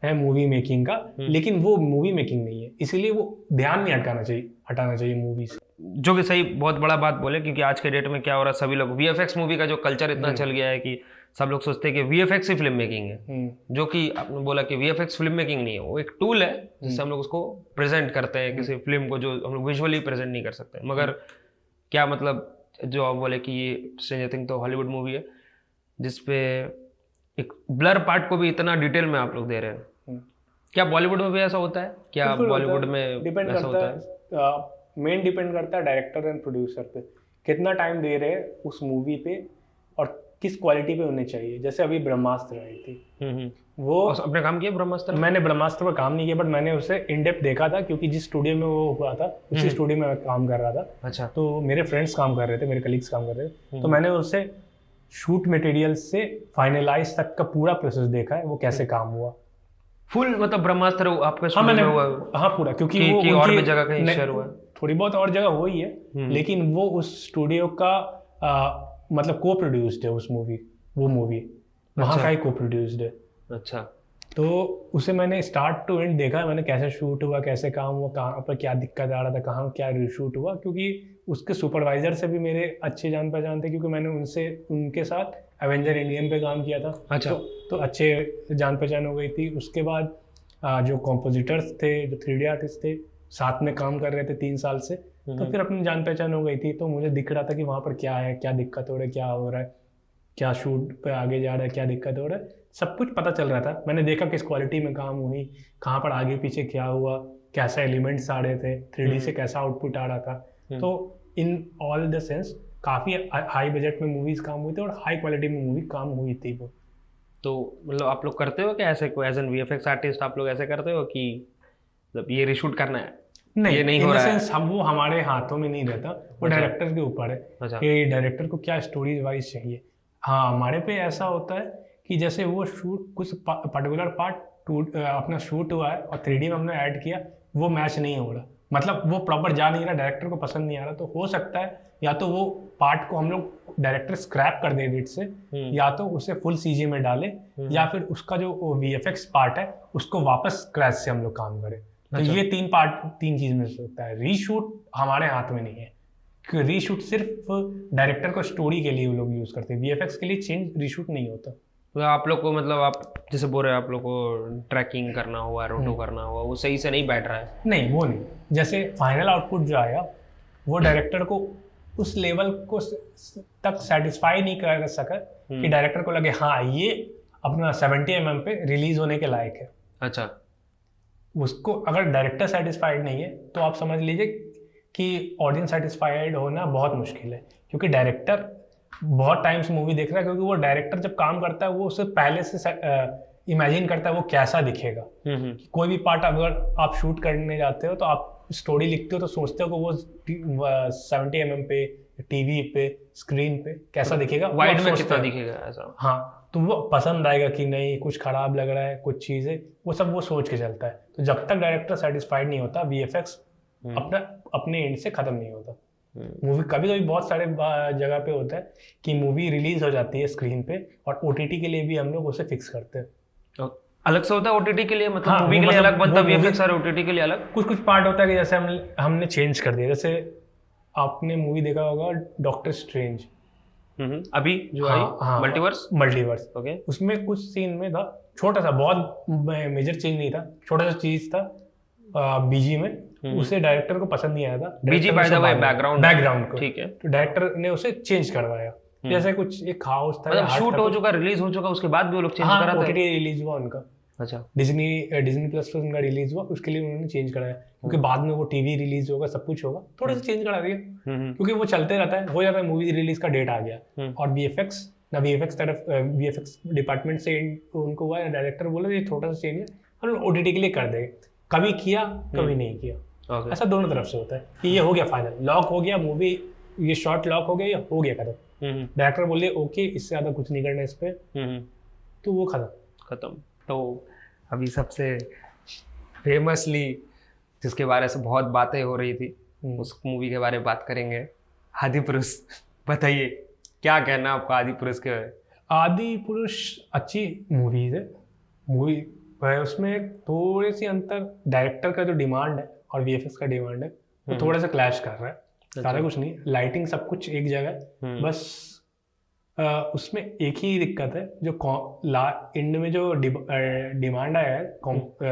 है मूवी मेकिंग का, लेकिन वो मूवी मेकिंग नहीं है, इसीलिए वो ध्यान नहीं हटाना चाहिए मूवी से। जो कि सही, बहुत बड़ा बात बोले, क्योंकि आज के डेट में क्या हो रहा है, सभी लोग वीएफएक्स मूवी का जो कल्चर इतना चल गया है कि सब लोग सोचते हैं कि वीएफएक्स ही फिल्म मेकिंग है, जो कि आपने बोला कि वीएफएक्स फिल्म मेकिंग नहीं है, वो एक टूल है जिससे हम लोग उसको प्रेजेंट करते हैं किसी फिल्म को, जो हम लोग विजुअली प्रेजेंट नहीं कर सकते। मगर क्या मतलब, जो आप बोले कि ये स्ट्रेंजर थिंग्स तो हॉलीवुड मूवी है जिसपे एक ब्लर पार्ट को भी इतना डिटेल में आप लोग दे रहे हैं, क्या बॉलीवुड में भी ऐसा होता है? क्या बॉलीवुड में डिपेंड ऐसा होता है? करता है, मेन डिपेंड करता है डायरेक्टर एंड प्रोड्यूसर पे, कितना टाइम दे रहे हैं उस मूवी पे और किस क्वालिटी पे होनी चाहिए। जैसे अभी ब्रह्मास्त्र आई थी, वो अपने काम किया ब्रह्मास्त्र? मैंने ब्रह्मास्त्र पर काम नहीं किया, बट मैंने उसे इन डेप्थ देखा था, क्योंकि जिस स्टूडियो में वो हुआ था उसी स्टूडियो में मैं काम कर रहा था। अच्छा। तो मेरे फ्रेंड्स काम कर रहे थे, मेरे कलीग्स काम कर रहे थे, तो मैंने उसे शूट मटेरियल से फाइनलाइज तक का पूरा प्रोसेस देखा है, वो कैसे काम हुआ फुल। मतलब ब्रह्मास्त्र आपका हाँ मैंने हुआ? हाँ पूरा, क्योंकि वो और भी जगह कहीं शेयर हुआ है? थोड़ी बहुत और जगह हुई है, लेकिन वो उस स्टूडियो का मतलब को प्रोड्यूस्ड है वो मूवी वहाँ का ही को प्रोड्यूस्ड है। अच्छा। तो उसे मैंने स्टार्ट टू एंड देखा, मैंने कैसे शूट हुआ, कैसे काम हुआ, कहाँ पर क्या दिक्कत आ रहा था, कहाँ क्या रीशूट हुआ, क्योंकि उसके सुपरवाइजर से भी मेरे अच्छे जान पहचान थे, क्योंकि मैंने उनके साथ एवेंजर इंडियन पे काम किया था। अच्छा। तो अच्छे जान पहचान हो गई थी। उसके बाद जो कॉम्पोजिटर्स थे, जो 3D आर्टिस्ट थे, साथ में काम कर रहे थे 3 साल से, तो फिर अपनी जान पहचान हो गई थी। तो मुझे दिख रहा था कि वहाँ पर क्या है, क्या दिक्कत हो रहा है, क्या हो रहा है, क्या शूट पे आगे जा रहा है, क्या दिक्कत हो रहा है, सब कुछ पता चल रहा था। मैंने देखा किस क्वालिटी में काम हुई, कहाँ पर आगे पीछे क्या हुआ, कैसा एलिमेंट्स आ रहे थे, 3D से कैसा आउटपुट आ रहा था। तो इन ऑल द सेंस काफ़ी हाई बजट में मूवीज काम हुई थी और हाई क्वालिटी में मूवी काम हुई थी वो। तो मतलब आप लोग करते हो क्या ऐसे, कोई एज एन वीएफएक्स आर्टिस्ट आप लोग ऐसे करते हो कि मतलब ये रीशूट करना है? नहीं, ये नहीं इन हो द रहा है। सेंस वो हमारे हाथों में नहीं रहता, वो डायरेक्टर के ऊपर है कि डायरेक्टर को क्या स्टोरी वाइज चाहिए। हाँ, हमारे पे ऐसा होता है कि जैसे वो शूट कुछ पर्टिकुलर पार्ट अपना शूट हुआ है और 3D में हमने ऐड किया, वो मैच नहीं हो रहा, मतलब वो प्रॉपर जा नहीं रहा, डायरेक्टर को पसंद नहीं आ रहा, तो हो सकता है या तो वो पार्ट को हम लोग डायरेक्टर स्क्रैप कर दे एडिट से, या तो उसे फुल सीजी में डाले, या फिर उसका जो वीएफएक्स पार्ट है उसको वापस स्क्रैच से हम लोग काम करें। तो ये 3 चीज में होता है। रीशूट हमारे हाथ में नहीं है, क्योंकि रीशूट सिर्फ डायरेक्टर को स्टोरी के लिए वो लोग यूज करते हैं, वीएफएक्स के लिए चेंज रीशूट नहीं होता। तो आप लोग को मतलब आप जैसे बोल रहे हैं आप लोग को ट्रैकिंग करना हुआ, रोटो करना हुआ, वो सही से नहीं बैठ रहा है? नहीं, वो नहीं। जैसे फाइनल आउटपुट जो आया वो डायरेक्टर को उस लेवल को तक सेटिस्फाई नहीं कर सका कि डायरेक्टर को लगे हाँ ये अपना 70 mm पे रिलीज होने के लायक है। अच्छा। उसको अगर डायरेक्टर सेटिस्फाइड नहीं है तो आप समझ लीजिए कि ऑडियंस सेटिस्फाइड होना बहुत मुश्किल है, क्योंकि डायरेक्टर बहुत टाइम से मूवी देख रहा है, क्योंकि वो डायरेक्टर जब काम करता है वो उसे पहले से इमेजिन करता है वो कैसा दिखेगा। कोई भी पार्ट अगर आप शूट करने जाते हो तो आप स्टोरी लिखते हो तो सोचते हो कि वो 70 mm पे, टीवी पे, स्क्रीन पे कैसा दिखेगा, वाइड में कितना दिखेगा ऐसा। हाँ, तो वो पसंद आएगा कि नहीं, कुछ खराब लग रहा है, कुछ चीजें, वो सब वो सोच के चलता है। तो जब तक डायरेक्टर सेटिस्फाइड नहीं होता, वीएफएक्स अपने एंड से खत्म नहीं होता। मूवी कभी कभी बहुत सारे जगह पे होता है कि मूवी रिलीज हो जाती है स्क्रीन पे और ओटीटी के लिए भी हम लोग उसे फिक्स करते हैं। अलग से होता है ओटीटी के लिए, मतलब हाँ, मूवी के लिए अलग बनता है, वीएफएक्स वीएफएक्स और ओटीटी के लिए अलग। कुछ पार्ट होता है कि जैसे हमने चेंज कर दिया। जैसे आपने मूवी देखा होगा डॉक्टर स्ट्रेंज, अभी जो आई मल्टीवर्स, ओके, उसमें कुछ सीन में था छोटा सा, बहुत मेजर चेंज नहीं था, छोटा सा चीज था बीजी में, उसे डायरेक्टर को पसंद नहीं आया था। बीजी बाय द वे बैकग्राउंड को, ठीक है, तो डायरेक्टर ने उसे चेंज करवाया। जैसे कुछ एक हाउस था, मतलब शूट हो चुका, रिलीज हो चुका, उसके बाद भी वो लोग चेंज करा था। ओटीटी रिलीज हुआ उनका, अच्छा। डिज्नी प्लस पर उनका रिलीज हुआ, उसके लिए उन्होंने चेंज कराया, क्योंकि बाद में वो टीवी रिलीज होगा, सब कुछ होगा, थोड़ा सा चेंज करा दिया, क्योंकि वो चलते रहता है, हो जाता है, मूवी रिलीज का डेट आ गया। और वीएफएक्स डिपार्टमेंट से उनको हुआ, डायरेक्टर बोले ये छोटा सा चेंज है, हम ओटीटी के लिए कर देंगे। कभी किया, कभी नहीं किया। ऐसा दोनों तरफ से होता है कि ये हो गया फाइनल, लॉक हो गया मूवी, ये शॉर्ट लॉक हो गया, ये हो गया खत्म। डायरेक्टर बोले ओके, इससे ज्यादा कुछ नहीं करना इस पे, तो वो खत्म। तो अभी सबसे फेमसली जिसके बारे से बहुत बातें हो रही थी, उस मूवी के बारे में बात करेंगे, आदिपुरुष। बताइए क्या कहना आपका आदिपुरुष के बारे में? आदिपुरुष अच्छी मूवीज है, मूवी है, उसमें थोड़ी सी अंतर, डायरेक्टर का जो डिमांड है और वीएफएक्स का डिमांड है वो थोड़ा सा क्लैश कर रहा है। सारा कुछ नहीं, लाइटिंग सब कुछ एक जगह है, बस उसमें एक ही दिक्कत है, जो एंड में जो डिमांड आया है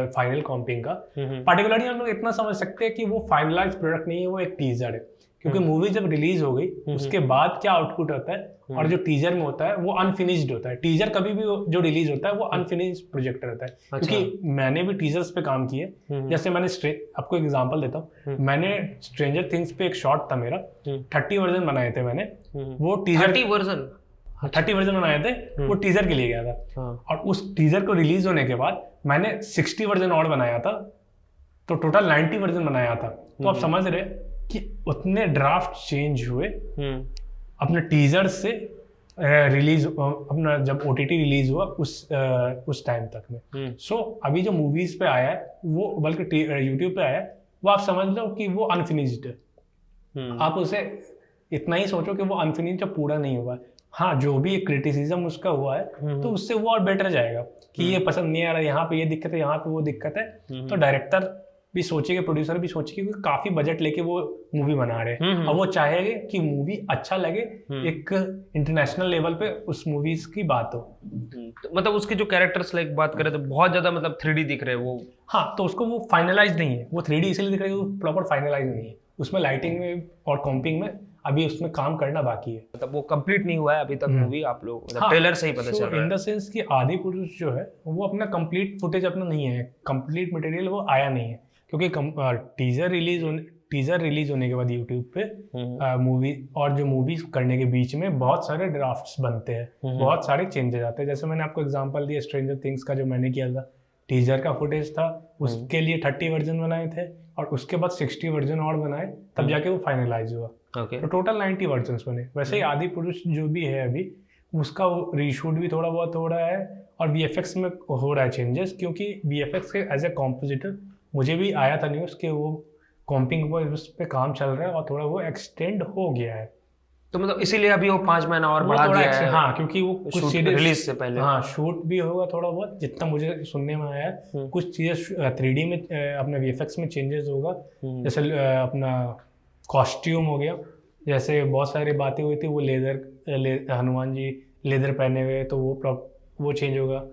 फाइनल कॉम्पिंग का, पार्टिकुलरली हम लोग इतना समझ सकते हैं कि वो फाइनलाइज प्रोडक्ट नहीं है, वो एक टीजर है, क्योंकि मूवी जब रिलीज हो गई उसके बाद क्या आउटपुट होता है और जो टीजर में होता है वो अनफिनिश्ड होता है। टीजर कभी भी जो रिलीज होता है वो अनफिनिश्ड प्रोजेक्ट रहता है। अच्छा। क्योंकि मैंने भी टीजर्स पे काम किए, जैसे मैंने आपको एग्जांपल देता हूँ, मैंने स्ट्रेंजर थिंग्स पे एक शॉट था मेरा, 30 वर्जन बनाए थे मैंने, वो टीजर 30 वर्जन बनाए थे, वो टीजर के लिए गया था। और उस टीजर को रिलीज होने के बाद मैंने 60 वर्जन और बनाया था, तो टोटल 90 वर्जन बनाया था। तो आप समझ रहे कि उतने ड्राफ्ट चेंज हुए अपने टीजर से रिलीज, अपना जब ओटीटी रिलीज हुआ उस टाइम तक में। सो अभी जो मूवीज पे आया है वो, बल्कि यूट्यूब पे आया है, वो आप समझ लो कि वो अनफिनिश्ड है। आप उसे इतना ही सोचो कि वो अनफिनिश्ड पूरा नहीं हुआ है। हाँ, जो भी क्रिटिसिज्म उसका हुआ है तो उससे वो और बेटर जाएगा कि ये पसंद नहीं आ रहा, यहाँ पे ये दिक्कत है, यहाँ पे वो दिक्कत है, तो डायरेक्टर भी सोचेगा, प्रोड्यूसर भी सोचेगा, क्योंकि काफी बजट लेके वो मूवी बना रहे हैं और वो चाहेंगे कि मूवी अच्छा लगे, एक इंटरनेशनल लेवल पे उस मूवीज की बात हो। तो मतलब उसके जो कैरेक्टर्स लाइक बात करें तो बहुत ज्यादा मतलब 3D दिख रहे हैं वो। हाँ, तो उसको वो फाइनलाइज नहीं है, वो 3D इसलिए दिख रहा है वो प्रॉपर फाइनलाइज नहीं है, उसमें लाइटिंग में और कॉम्पिंग में अभी उसमें काम करना बाकी है, मतलब वो कंप्लीट नहीं हुआ है अभी तक मूवी। आप लोग मतलब ट्रेलर से ही पता चल रहा है इन द सेंस कि आदिपुरुष जो है वो अपना कंप्लीट फुटेज अपना नहीं है, कंप्लीट मटेरियल वो आया नहीं है, क्योंकि टीजर रिलीज होने के बाद यूट्यूब पे मूवी और जो मूवीज करने के बीच में बहुत सारे ड्राफ्ट्स बनते हैं, बहुत सारे चेंजेस आते हैं। जैसे मैंने आपको एग्जांपल दिया स्ट्रेंजर थिंग्स का, जो मैंने किया था, टीजर का फुटेज था, उसके लिए 30 वर्जन बनाए थे और उसके बाद 60 वर्जन और बनाए, तब जाके वो फाइनलाइज हुआ। तो टोटल 90 वर्जन बने। वैसे ही आदिपुरुष जो भी है अभी, उसका रीशूट भी थोड़ा बहुत हो रहा है और वीएफएक्स में हो रहा है चेंजेस, क्योंकि वीएफएक्स के एज ए कॉम्पोजिटर मुझे भी आया था न्यूज़ कि वो कॉम्पिंग वो उस पर काम चल रहा है और थोड़ा वो एक्सटेंड हो गया है। तो मतलब इसीलिए अभी वो 5 महीना और बढ़ा दिया है। हाँ, क्योंकि वो कुछ रिलीज से पहले शूट भी होगा थोड़ा बहुत, जितना मुझे सुनने में आया है। कुछ चीज़ें 3D में अपने वीएफएक्स में चेंजेस होगा, जैसे अपना कॉस्ट्यूम हो गया, जैसे बहुत सारी बातें हुई थी, वो हनुमान जी लेदर पहने हुए, तो वो चेंज होगा।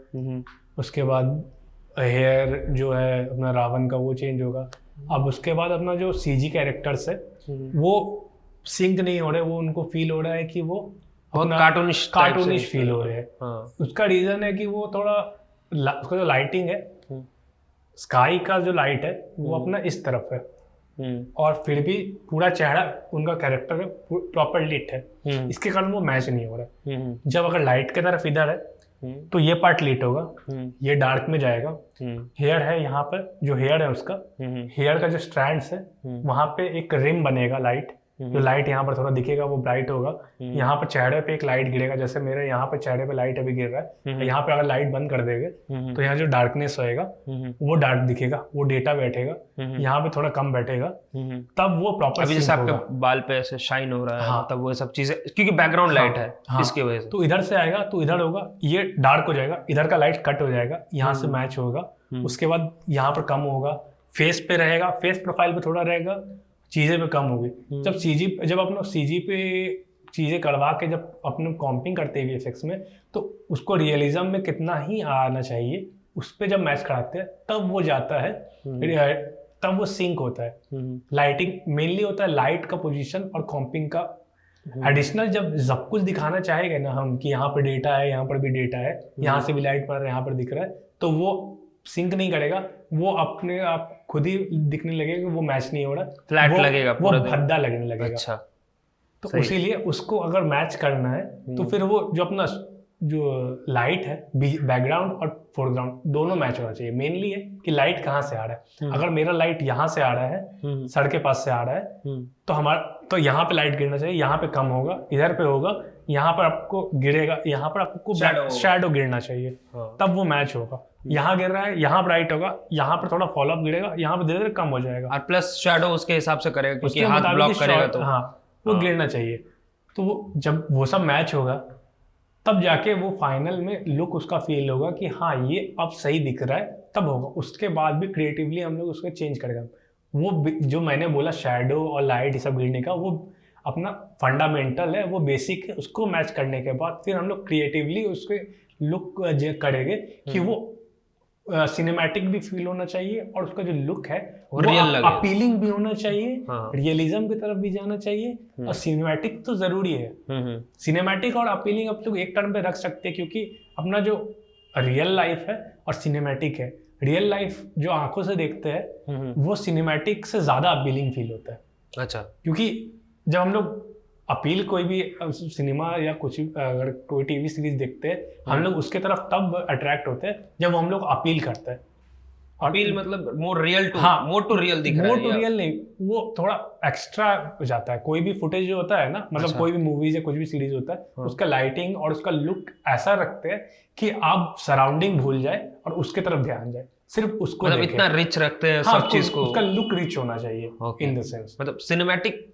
उसके बाद हेयर जो है अपना रावण का वो चेंज होगा। अब उसके बाद अपना जो सीजी कैरेक्टर्स है वो सिंक नहीं हो रहे, वो उनको फील हो रहा है कि वो बहुत कार्टूनिश फील हो रहे हैं। उसका रीजन है कि वो थोड़ा उसका जो लाइटिंग है, स्काई का जो लाइट है वो अपना इस तरफ है और फिर भी पूरा चेहरा उनका कैरेक्टर प्रॉपर लिट है, इसके कारण वो मैच नहीं हो रहा है। जब अगर लाइट की तरफ इधर है तो ये पार्ट लिट होगा, ये डार्क में जाएगा। हेयर है यहाँ पर, जो हेयर है उसका हेयर का जो स्ट्रैंड्स है वहां पे एक रिम बनेगा लाइट, जो लाइट यहाँ पर थोड़ा दिखेगा वो ब्राइट होगा। यहाँ पर चेहरे पे एक लाइट गिरेगा, जैसे मेरे यहाँ पे चेहरे पे लाइट अभी गिर रहा है, यहाँ पे अगर लाइट बंद कर देंगे तो यहाँ जो डार्कनेस होएगा वो डार्क दिखेगा, वो डेटा बैठेगा, यहाँ पे थोड़ा कम बैठेगा, तब वो प्रॉपर। अभी जैसे आपके बाल पे ऐसे शाइन हो रहा है, तब वो सब चीजें, क्योंकि बैकग्राउंड लाइट है इसकी वजह से। तो इधर से आएगा तो इधर होगा, ये डार्क हो जाएगा, इधर का लाइट कट हो जाएगा, यहाँ से मैच होगा। उसके बाद यहाँ पर कम होगा, फेस पे रहेगा, फेस प्रोफाइल पे थोड़ा रहेगा, चीजें पे कम होगी। जब अपना सीजी पे चीजें करवा के जब अपने कॉम्पिंग करते हैं वीएफएक्स में, तो उसको रियलिज्म में कितना ही आना चाहिए उस पे जब मैच कराते हैं तब वो जाता है, तब वो सिंक होता है। लाइटिंग मेनली होता है, लाइट का पोजीशन और कॉम्पिंग का एडिशनल। जब सब कुछ दिखाना चाहेंगे ना हम कि यहाँ पर डेटा है, यहाँ पर भी डेटा है, यहाँ से भी लाइट पड़ रहा है, यहाँ पर दिख रहा है, तो वो सिंक नहीं करेगा, वो अपने आप खुद ही दिखने लगेगा कि वो मैच नहीं हो रहा, फ्लैट वो लगेगा वो पूरा दिन। भद्दा लगने लगेगा। अच्छा, तो सही। इसीलिए उसको अगर मैच करना है तो फिर वो जो अपना जो लाइट है, बैकग्राउंड और फोरग्राउंड दोनों मैच होना चाहिए। मेनली है कि लाइट कहाँ से आ रहा है। अगर मेरा लाइट यहाँ से आ रहा है, सड़क के पास से आ रहा है, तो हमारा तो यहाँ पे लाइट गिरना चाहिए, यहाँ पे कम होगा, इधर पे होगा, यहाँ पर आपको गिरेगा, यहाँ पर आपको शैडो गिरना चाहिए, तब वो मैच होगा। यहाँ गिर रहा है, यहाँ ब्राइट होगा, यहाँ पर थोड़ा फॉलो अप गिरेगा, यहाँ पर धीरे धीरे कम हो जाएगा, और प्लस शैडो उसके हिसाब से करेगा क्योंकि उसके हाथ मुताबिक ब्लॉक ही करेगा shot- तो। हाँ, वो गिरना चाहिए। तो वो जब वो सब मैच होगा तब जाके वो फाइनल में लुक उसका फील होगा कि हाँ ये अब सही दिख रहा है, तब होगा। उसके बाद भी क्रिएटिवली हम लोग उसको चेंज करेगा। वो जो मैंने बोला शैडो और लाइट ये सब गिरने का, वो अपना फंडामेंटल है, वो बेसिक है। उसको मैच करने के बाद फिर हम लोग क्रिएटिवली उसके लुक करेंगे कि वो सिनेमैटिक भी फील होना चाहिए और उसका जो लुक है वो रियल लगे, अपीलिंग भी होना चाहिए, हाँ। रियलिज्म की तरफ भी जाना चाहिए, और सिनेमैटिक तो जरूरी है। सिनेमैटिक और अपीलिंग आप लोग एक टर्म पे रख सकते हैं, क्योंकि अपना जो रियल लाइफ है और सिनेमैटिक है, रियल लाइफ जो आंखों से देखते हैं वो सिनेमैटिक से ज्यादा अपीलिंग फील होता है। अच्छा, क्योंकि जब हम लोग अपील कोई भी सिनेमा या कुछ अगर कोई टीवी सीरीज देखते हैं, हम लोग उसके तरफ तब अट्रैक्ट होते हैं जब हम लोग अपील करते हैं। अपील मतलब मोर रियल टू, हाँ, मोर टू रियल दिख रहा है। मोर टू रियल नहीं, वो थोड़ा एक्स्ट्रा हो जाता है। कोई भी फुटेज जो होता है ना, मतलब अच्छा। कोई भी मूवीज या कुछ भी सीरीज होता है, उसका लाइटिंग और उसका लुक ऐसा रखते हैं कि आप सराउंडिंग भूल जाए और उसके तरफ ध्यान जाए, सिर्फ उसको मतलब देखें। इतना रिच रखते हैं हाँ, सब चीज को। उसका लुक रिच होना चाहिए इन द सेंस। मतलब सिनेमैटिक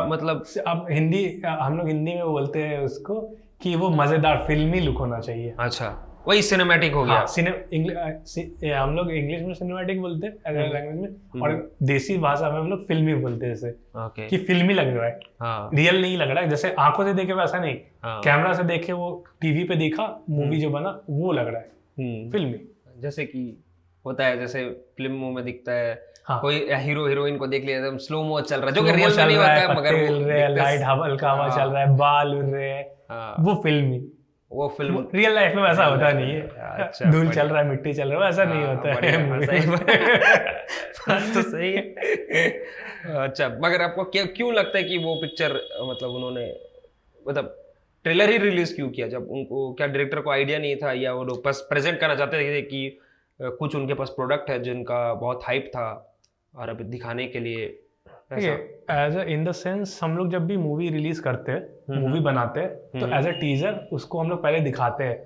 मतलब अब हम लोग हिंदी में बोलते हैं उसको कि वो मजेदार फिल्मी लुक होना चाहिए। अच्छा, वही सिनेमैटिक हो गया। हाँ, हम लोग इंग्लिश में सिनेमैटिक बोलते हैं लैंग्वेज में, और देसी भाषा में हम लोग फिल्मी बोलते हैं इसे, ओके, कि फिल्मी लग रहा है, हाँ। रियल नहीं लग रहा है। जैसे आंखों से देखे वैसा नहीं, हाँ। कैमरा से देखे, वो टीवी पे देखा मूवी जो बना वो लग रहा है फिल्मी। जैसे कि होता है, जैसे फिल्मों में दिखता है, हाँ। कोई हीरो हीरोइन को देख लिया एकदम स्लो मो चल रहा है, जो कि Slow-mo रियल में चल नहीं रहा होता है, है, मगर पत्ते वो हिल रहे हैं, दिखता है। लाइट हल्का हवा चल रहा है, बाल उड़ रहे हैं, हाँ, वो फिल्मी। वो फिल्म रियल लाइफ में वैसा होता नहीं है। अच्छा, धूल चल रहा है, मिट्टी चल रहा है, वैसा नहीं होता है। बात तो सही है। अच्छा, मगर आपको क्यों लगता है कि वो पिक्चर मतलब उन्होंने मतलब ट्रेलर ही रिलीज क्यों किया? जब उनको क्या डायरेक्टर को आइडिया नहीं था, या वो लोग बस प्रेजेंट करना चाहते थे कि कुछ उनके पास प्रोडक्ट है जिनका बहुत हाइप था और अभी दिखाने के लिए एज इन द सेंस हम लोग जब भी मूवी रिलीज करते हैं, मूवी बनाते हैं, तो एज अ टीजर उसको हम लोग पहले दिखाते हैं।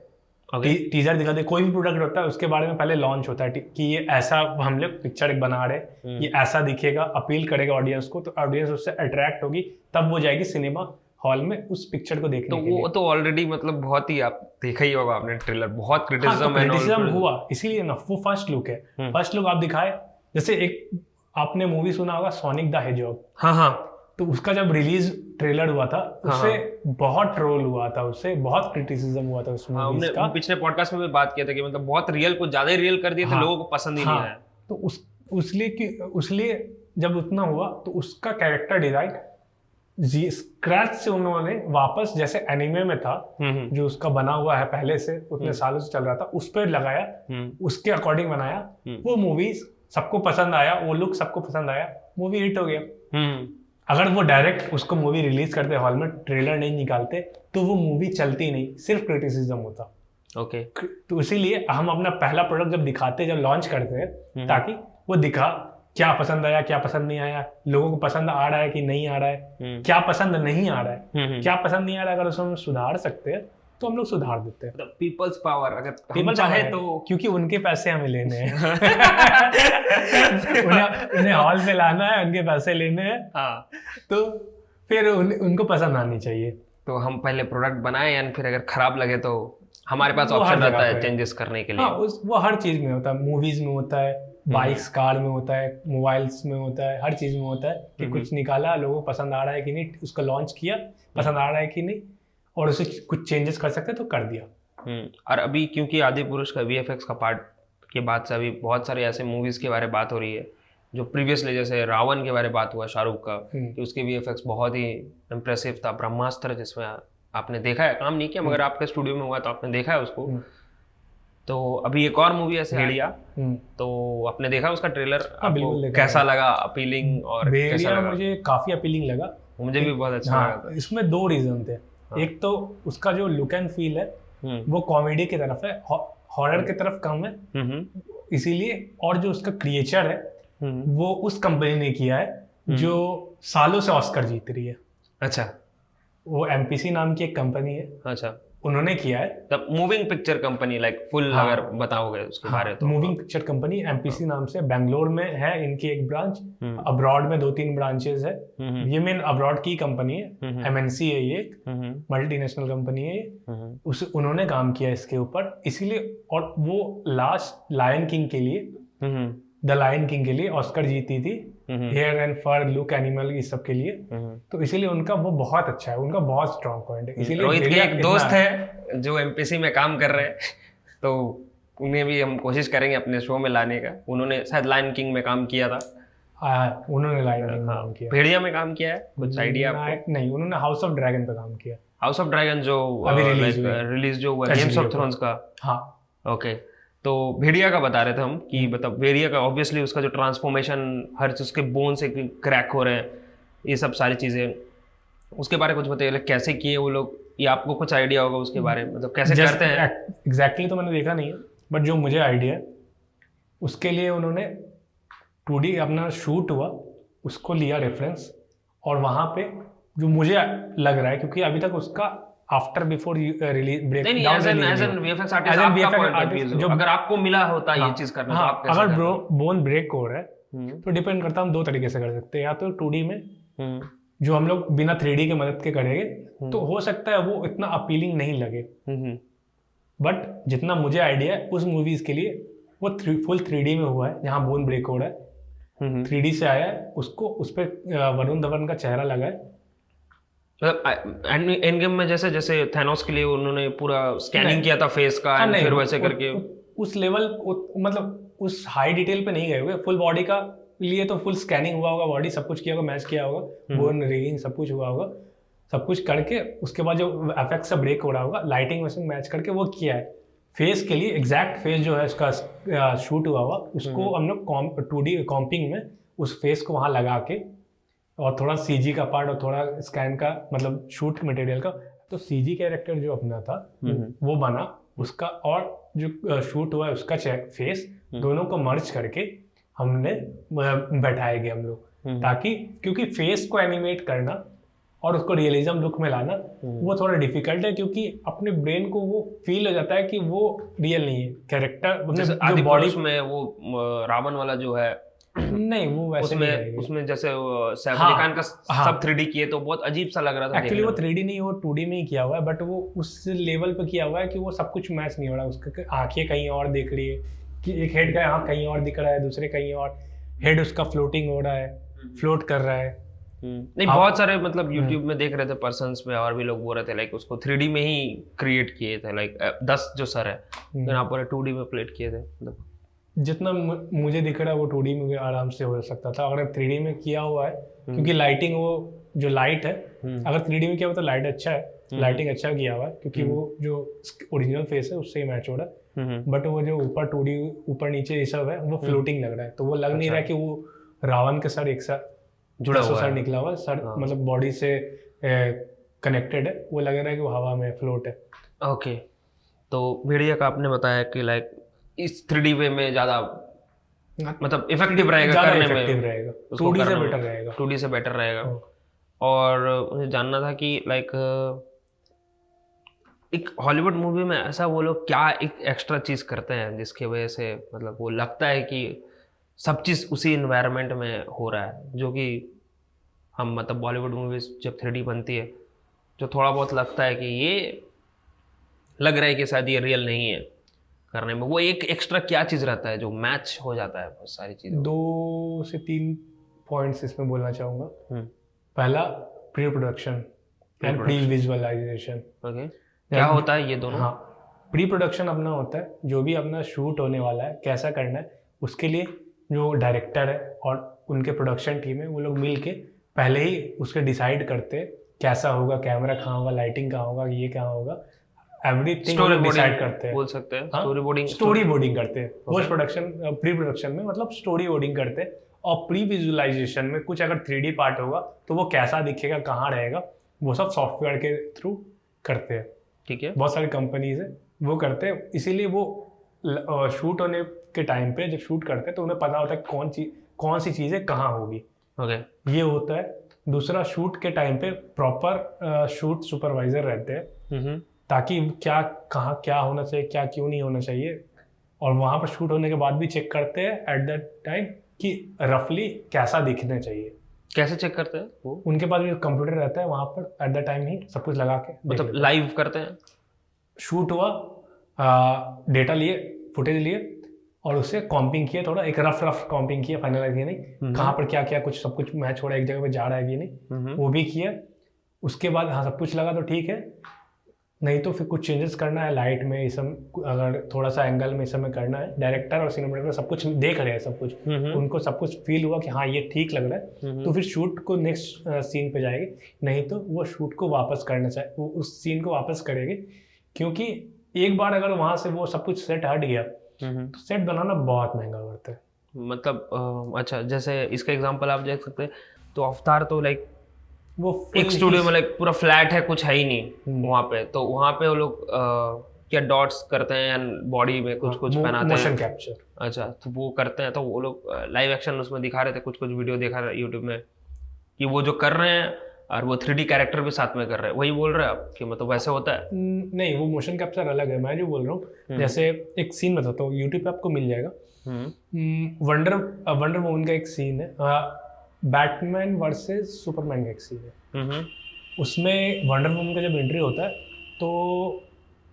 टीजर दिखाते हैं, कोई भी प्रोडक्ट होता है उसके बारे में पहले लॉन्च होता है कि ये ऐसा हम लोग पिक्चर बना रहे हैं, ये ऐसा दिखेगा, अपील करेगा ऑडियंस को, तो ऑडियंस उससे अट्रैक्ट होगी, तब वो जाएगी सिनेमा हॉल में उस पिक्चर को देखने के लिए। वो तो ऑलरेडी मतलब बहुत ही, आप देखा ही होगा आपने ट्रेलर, बहुत क्रिटिसिज्म हुआ, इसीलिए ना वो फर्स्ट लुक है। फर्स्ट लुक आप दिखाए, जैसे एक आपने मूवी सुना होगा सोनिक द हेजहॉग। हाँ, तो उसका जब रिलीज ट्रेलर हुआ था, उससे बहुत ट्रोल हुआ था, उससे बहुत क्रिटिसिज्म हुआ था उस मूवी का। पिछले पॉडकास्ट में भी बात किया था कि मतलब बहुत रियल, कुछ ज्यादा ही रियल कर दिए थे, लोगों को पसंद ही नहीं आया। तो उसलिए जब उतना हुआ तो उसका कैरेक्टर डिजाइन स्क्रैच से उन्होंने वापस, जैसे एनिमे में था जो उसका बना हुआ है पहले से, उतने सालों से चल रहा था, उस पर लगाया, उसके अकॉर्डिंग बनाया। वो मूवीज सबको पसंद आया, वो लुक सबको पसंद आया, मूवी हिट हो गया। अगर वो डायरेक्ट उसको मूवी रिलीज करते हॉल में, ट्रेलर नहीं निकालते, तो वो मूवी चलती नहीं, सिर्फ क्रिटिसिज्म होता। ओके, तो इसीलिए हम अपना पहला प्रोडक्ट जब दिखाते, जब लॉन्च करते हैं, ताकि वो दिखा क्या पसंद आया, क्या पसंद नहीं आया, लोगों को पसंद आ रहा है कि नहीं आ रहा है, क्या पसंद नहीं आ रहा है, क्या पसंद नहीं आ रहा है। अगर उसमें हम सुधार सकते हैं तो हम लोग सुधार देते हैं। पीपल्स पावर, अगर हम चाहे तो, क्योंकि उनके पैसे हमें लेने हैं। उन्हें हॉल में लाना है, उनके पैसे लेने हैं। हाँ, तो फिर उनको पसंद आनी चाहिए। तो हम पहले प्रोडक्ट बनाए, या फिर अगर खराब लगे तो हमारे पास ऑप्शन रहता है चेंजेस करने के लिए। हाँ, वो हर चीज में होता है, मूवीज में होता है, बाइक्स कार में होता है, मोबाइल्स में होता है, हर चीज में होता है कि कुछ निकाला, लोगों को पसंद आ रहा है कि नहीं, उसका लॉन्च किया, पसंद आ रहा है कि नहीं, और उसे कुछ चेंजेस कर सकते तो कर दिया। और अभी क्योंकि आदिपुरुष का VFX का पार्ट के बाद से अभी बहुत सारे ऐसे मूवीज के बारे में बात हो रही है जो प्रीवियसली, जैसे रावण के बारे में बात हुआ शाहरुख का, कि उसके VFX बहुत ही इम्प्रेसिव था। ब्रह्मास्त्र जिसमें आपने देखा है, काम नहीं किया मगर आपके स्टूडियो में हुआ तो आपने देखा है उसको, तो अभी एक और मूवी है भेड़िया, तो आपने देखा उसका ट्रेलर? बिल्कुल आपको देखा कैसा लगा? अपीलिंग और कैसा भेड़िया लगा? मुझे काफी अपीलिंग लगा। मुझे भी बहुत अच्छा लगा था। इसमें दो रीजन थे। एक तो उसका जो लुक एंड फील है वो कॉमेडी की तरफ है, हॉरर की तरफ कम है इसीलिए। और जो उसका क्रिएचर है वो उस कंपनी ने किया है जो सालों से ऑस्कर जीत रही है। अच्छा, वो एमपीसी नाम की एक कंपनी है। अच्छा, उन्होंने किया है। तब moving picture company, like full अगर बताओगे उसके बारे में तो। मूविंग पिक्चर कंपनी एमपीसी नाम से बेंगलोर में है इनकी एक ब्रांच। अब्रॉड में 2-3 ब्रांचेस है। ये मेन अब्रॉड की कंपनी है, एमएनसी है, ये एक मल्टीनेशनल कंपनी है ये। उन्होंने काम किया इसके ऊपर इसीलिए। और वो लास्ट लायन किंग के लिए, द लायन किंग के लिए ऑस्कर जीती थी, hair and fur, look, animal, इस सब के लिए। तो इसीलिए उनका वो बहुत अच्छा है, उनका बहुत स्ट्रॉन्ग पॉइंट है। इसीलिए रोहित के एक दोस्त है जो एमपीसी में काम कर रहे हैं, तो उन्हें भी हम कोशिश करेंगे अपने शो में लाने का। उन्होंने शायद लायन किंग में काम किया था। उन्होंने लायन किंग में काम किया। भेड़िया में काम किया है, कुछ आइडिया आपको? नहीं, उन्होंने हाउस ऑफ ड्रैगन पे काम किया। हाउस ऑफ ड्रैगन जो रिलीज जो हुआ गेम्स ऑफ थ्रोन्स का। हाँ, ओके। तो भेड़िया का बता रहे थे हम कि मतलब भेड़िया का ऑब्वियसली उसका जो ट्रांसफॉर्मेशन, हर चीज उसके बोन से क्रैक हो रहे हैं, ये सब सारी चीजें, उसके बारे में कुछ बताइए, कैसे किए वो लोग, ये आपको कुछ आइडिया होगा उसके बारे में, मतलब कैसे करते हैं? एग्जैक्टली तो मैंने देखा नहीं है, बट जो मुझे आइडिया है उसके लिए उन्होंने 2D अपना शूट हुआ, उसको लिया रेफरेंस, और वहां पे जो मुझे लग रहा है, क्योंकि अभी तक उसका after before release break down, as an VFX artist आपका पॉइंट ऑफ व्यू, जो अगर आपको मिला होता ये चीज करना, तो आप कैसे अगर बोन ब्रेक हो रहा है तो डिपेंड करता है, हम 2 तरीके से कर सकते हैं। या तो 2D में जो हम लोग बिना 3D के मदद के करेंगे तो हो सकता है वो इतना अपीलिंग नहीं लगे, बट जितना मुझे आइडिया है उस मूवीज के लिए वो फुल 3D में हुआ है। जहाँ बोन ब्रेक हो रहा है 3D से आया है, उसको उस पर वरुण धवन का चेहरा लगा है। मतलब एंड गेम में जैसे जैसे थैनोस के लिए उन्होंने पूरा स्कैनिंग किया था फेस का, एंड फिर वैसे करके उस लेवल, मतलब उस हाई डिटेल पे नहीं गए हुए। फुल बॉडी का लिए तो फुल स्कैनिंग हुआ होगा, बॉडी सब कुछ किया होगा, मैच किया होगा, बोन रिगिंग सब कुछ हुआ होगा, सब कुछ करके उसके बाद जो एफेक्ट से ब्रेक हो रहा होगा, लाइटिंग वैसे मैच करके वो किया है। फेस के लिए एग्जैक्ट फेस जो है उसका शूट हुआ हुआ, उसको हम लोग 2D कॉम्पिंग में उस फेस को वहाँ लगा के, और थोड़ा सीजी का पार्ट और थोड़ा स्कैन का, मतलब शूट मटेरियल का, तो सीजी कैरेक्टर जो अपना था वो बना उसका, और जो शूट हुआ है उसका फेस, दोनों को मर्ज करके हमने बैठाए गए हम लोग, ताकि, क्योंकि फेस को एनिमेट करना और उसको रियलिज्म लुक में लाना वो थोड़ा डिफिकल्ट है, क्योंकि अपने ब्रेन को वो फील हो जाता है कि वो रियल नहीं है कैरेक्टर। जो बॉडी में वो रावण वाला जो है नहीं, वो वैसे उसमें जैसे सैफ अली खान का सब 3D किए तो बहुत अजीब सा लग रहा था। एक्चुअली वो 3D नहीं, वो 2D में ही किया हुआ है, बट वो उस लेवल पे किया हुआ है कि वो सब कुछ मैच नहीं हो रहा। उसका आंखें कहीं और दिख रही है, कि एक हेड का यहाँ कहीं और दिख रहा है, दूसरे कहीं और, हेड उसका फ्लोटिंग हो रहा है, फ्लोट कर रहा है। नहीं, बहुत सारे मतलब YouTube में देख रहे थे पर्सन्स में, और भी लोग बोल रहे थे लाइक उसको 3D में ही क्रिएट किए थे, लाइक 10 जो सर है यहाँ पर 2D में प्लेट किए थे। मतलब जितना मुझे दिख रहा है वो 2D में आराम से हो सकता था, अगर 3D में किया हुआ है, क्योंकि लाइटिंग, वो जो लाइट है, अगर 3D में किया हुआ तो लाइट अच्छा है, लाइटिंग अच्छा किया हुआ है, क्योंकि वो जो ओरिजिनल फेस है उससे ही मैच हो रहा है। बट वो जो ऊपर 2D ऊपर नीचे ये सब है वो फ्लोटिंग लग रहा है, तो वो लग नहीं रहा कि वो रावण के सर एक साथ जुड़ा हुआ सर निकला हुआ सर, मतलब बॉडी से कनेक्टेड है, वो लग रहा है कि वो हवा में फ्लोट है। ओके, तो भेड़िया का आपने बताया कि लाइक इस 3D वे में ज़्यादा मतलब इफेक्टिव रहेगा, करने में रहेगा, 2D से बेटर रहेगा, 2D से बेटर रहेगा। और मुझे जानना था कि लाइक एक हॉलीवुड मूवी में ऐसा वो लोग क्या एक एक्स्ट्रा चीज़ करते हैं जिसकी वजह से मतलब वो लगता है कि सब चीज़ उसी इन्वायरमेंट में हो रहा है, जो कि हम मतलब बॉलीवुड मूवीज जब 3D बनती है जो थोड़ा बहुत लगता है कि ये लग रहा है कि शायद ये रियल नहीं है करने में, वो एक एक्स्ट्रा क्या चीज़ रहता है जो मैच हो जाता है बहुत सारी चीज़ें? 2 से 3 पॉइंट्स इसमें बोलना चाहूँगा। पहला, pre production and pre visualisation. Okay, क्या होता है ये दोनों? हाँ, प्री प्रोडक्शन अपना होता है जो भी अपना शूट होने वाला है, कैसा करना है, उसके लिए जो डायरेक्टर है और उनके प्रोडक्शन टीम है वो लोग मिल के पहले ही उसके डिसाइड करते हैं कैसा होगा, कैमरा कहाँ होगा, लाइटिंग कहाँ होगा, ये कहाँ होगा, एवरीथिंग स्टोरी डिसाइड करते हैं, बोल सकते हैं, स्टोरी बोर्डिंग करते हैं पोस्ट प्रोडक्शन, प्री प्रोडक्शन में मतलब स्टोरी बोर्डिंग करते हैं। और प्री विजुअलाइजेशन में कुछ अगर 3D पार्ट होगा तो वो कैसा दिखेगा, कहाँ रहेगा, वो सब सॉफ्टवेयर के थ्रू करते हैं। ठीक है, बहुत सारी कंपनीज है वो करते हैं, इसीलिए वो शूट होने के टाइम पे जब शूट करते हैं तो उन्हें पता होता है कौन सी चीज़ें कहाँ होगी। ओके, ये होता है। दूसरा, शूट के टाइम पे प्रॉपर शूट सुपरवाइजर रहते हैं ताकि क्या कहाँ क्या होना चाहिए, क्या क्यों नहीं होना चाहिए। और वहाँ पर शूट होने के बाद भी चेक करते हैं एट दैट टाइम कि रफली कैसा दिखना चाहिए। कैसे चेक करते हैं वो? उनके पास भी कंप्यूटर रहता है, वहाँ पर एट द टाइम ही सब कुछ लगा के मतलब लाइव करते हैं, शूट हुआ, डेटा लिए, फुटेज लिए और उससे कॉम्पिंग किया, थोड़ा एक रफ कॉम्पिंग किया, फाइनलाइज किया नहीं कहाँ पर क्या क्या कुछ सब कुछ मैच हो रहा है, एक जगह पे जा रहा है कि नहीं, वो भी किया। उसके बाद हाँ सब कुछ लगा तो ठीक है, नहीं तो फिर कुछ चेंजेस करना है लाइट में, इस सब अगर थोड़ा सा एंगल में इस सब में करना है। डायरेक्टर और सिनेमेटोग्राफर सब कुछ देख रहे हैं, सब कुछ उनको सब कुछ फील हुआ कि हाँ ये ठीक लग रहा है, तो फिर शूट को नेक्स्ट सीन पे जाएगी। नहीं तो वो शूट को वापस करना चाहे, वो उस सीन को वापस करेंगे, क्योंकि एक बार अगर वहाँ से वो सब कुछ सेट हट गया तो सेट बनाना बहुत महंगा पड़ता है। मतलब अच्छा, जैसे इसका एग्जांपल आप देख सकते हैं, तो अवतार तो लाइक वो एक स्टूडियो में लाइक पूरा फ्लैट है, कुछ है ही नहीं वहाँ पे, तो वहाँ पे वो लोग क्या डॉट्स करते हैं या बॉडी में कुछ पहनाते हैं, मोशन कैप्चर। अच्छा, तो वो करते हैं। तो वो लोग लाइव एक्शन उसमें दिखा रहे थे, कुछ वीडियो देखा रहा यूट्यूब में कि वो जो कर रहे हैं और वो 3D कैरेक्टर भी साथ में कर रहे हैं, वही बोल रहे हैं आप कि मतलब वैसे होता है? नहीं, वो मोशन कैप्चर अलग है। मैं जो बोल रहा हूँ, जैसे एक सीन बताता हूँ, यूट्यूब पे आपको मिल जाएगा। वंडर वुमन का एक सीन है, बैटमैन वर्सेस सुपरमैन का एक सीन है। उसमें वंडर वुमन का जब एंट्री होता है तो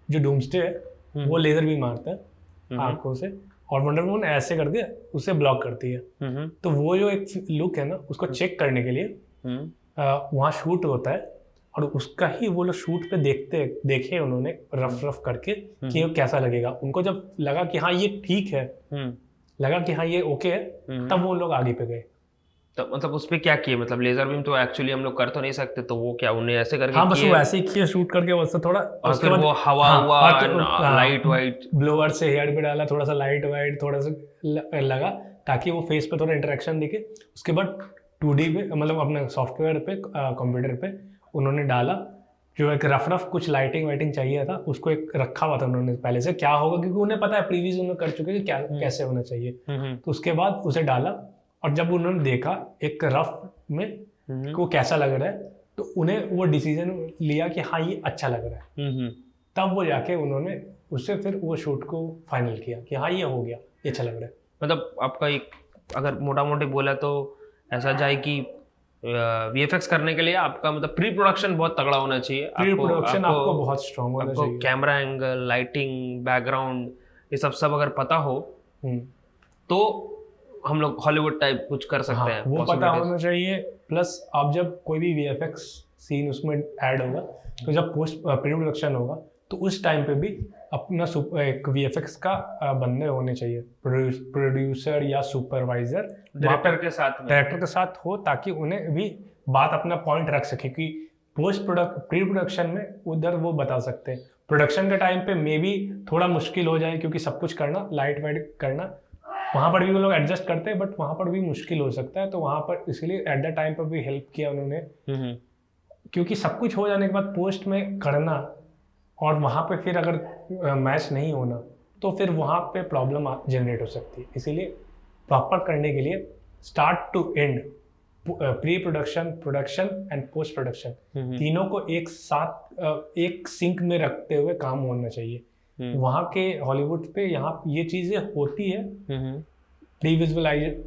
जो डूम्सडे है वो लेजर भी मारता है आंखों से, और वंडर वुमन ऐसे करती है, उसे ब्लॉक करती है। तो वो जो एक लुक है ना, उसको चेक करने के लिए वहाँ शूट होता है, और उसका ही वो लोग शूट पे देखे उन्होंने रफ करके कि ये कैसा लगेगा। उनको जब लगा कि हाँ ये ठीक है, लगा कि हाँ ये ओके है, तब वो लोग आगे पे गए। तो मतलब उस पे क्या किए? मतलब लेजर बीम तो एक्चुअली हम लोग कर तो नहीं सकते, तो वो क्या उन्हें ऐसे करके हाँ, बस वो ऐसे ही किए शूट करके, उससे थोड़ा और फिर वो हवा हुआ, लाइट वाइट ब्लोअर से हेयर पे डाला, थोड़ा सा लाइट वाइट थोड़ा सा लगा ताकि वो फेस पे थोड़ा इंटरेक्शन दिखे। उसके बाद 2D पे, मतलब अपने सॉफ्टवेयर पे, कंप्यूटर पे उन्होंने डाला, जो एक रफ कुछ लाइटिंग वाइटिंग चाहिए था, उसको एक रखा हुआ था उन्होंने पहले से, क्या होगा, क्योंकि उन्हें पता है, प्रीवियस उन्होंने कर चुके कि क्या कैसे होना चाहिए। तो उसके बाद उसे डाला, और जब उन्होंने देखा एक रफ में कि वो कैसा लग रहा है, तो उन्हें वो डिसीजन लिया कि हाँ ये अच्छा लग रहा है। तब वो जाके उन्होंने उससे फिर वो शूट को फाइनल किया कि हाँ ये हो गया, ये अच्छा लग रहा है। मतलब आपका एक अगर मोटा मोटी बोला तो ऐसा जाए कि VFX करने के लिए आपका मतलब प्री प्रोडक्शन बहुत तगड़ा होना चाहिए। प्री प्रोडक्शन आपको बहुत स्ट्रांग होना चाहिए। कैमरा एंगल, लाइटिंग, बैकग्राउंड, ये सब अगर पता हो तो हम लोग हॉलीवुड टाइप कुछ कर सकते हैं। वो पता होना चाहिए। प्लस आप जब कोई भी VFX सीन उसमें ऐड होगा, तो जब पोस्ट प्री प्रोडक्शन होगा, तो उस टाइम पे भी अपना एक VFX का बंदे होने चाहिए, प्रोड्यूसर या सुपरवाइजर डायरेक्टर के साथ हो, ताकि उन्हें भी बात अपना पॉइंट रख सके कि प्री प्रोडक्शन में उधर वो बता सकते हैं। प्रोडक्शन के टाइम पे मे भी थोड़ा मुश्किल हो जाए, क्योंकि सब कुछ करना, लाइट वाइट करना, वहाँ पर भी वो लोग एडजस्ट करते हैं, बट वहाँ पर भी मुश्किल हो सकता है। तो वहाँ पर इसलिए एट द टाइम पर भी हेल्प किया उन्होंने, क्योंकि सब कुछ हो जाने के बाद पोस्ट में करना, और वहाँ पे फिर अगर मैच नहीं होना तो फिर वहाँ पे प्रॉब्लम जनरेट हो सकती है। इसीलिए प्रॉपर करने के लिए start to end, pre production, production and post production, तीनों को एक साथ एक सिंक में रखते हुए काम होना चाहिए। वहाँ के हॉलीवुड पे यहाँ ये चीज़ें होती है। प्री विजुअलाइजेशन,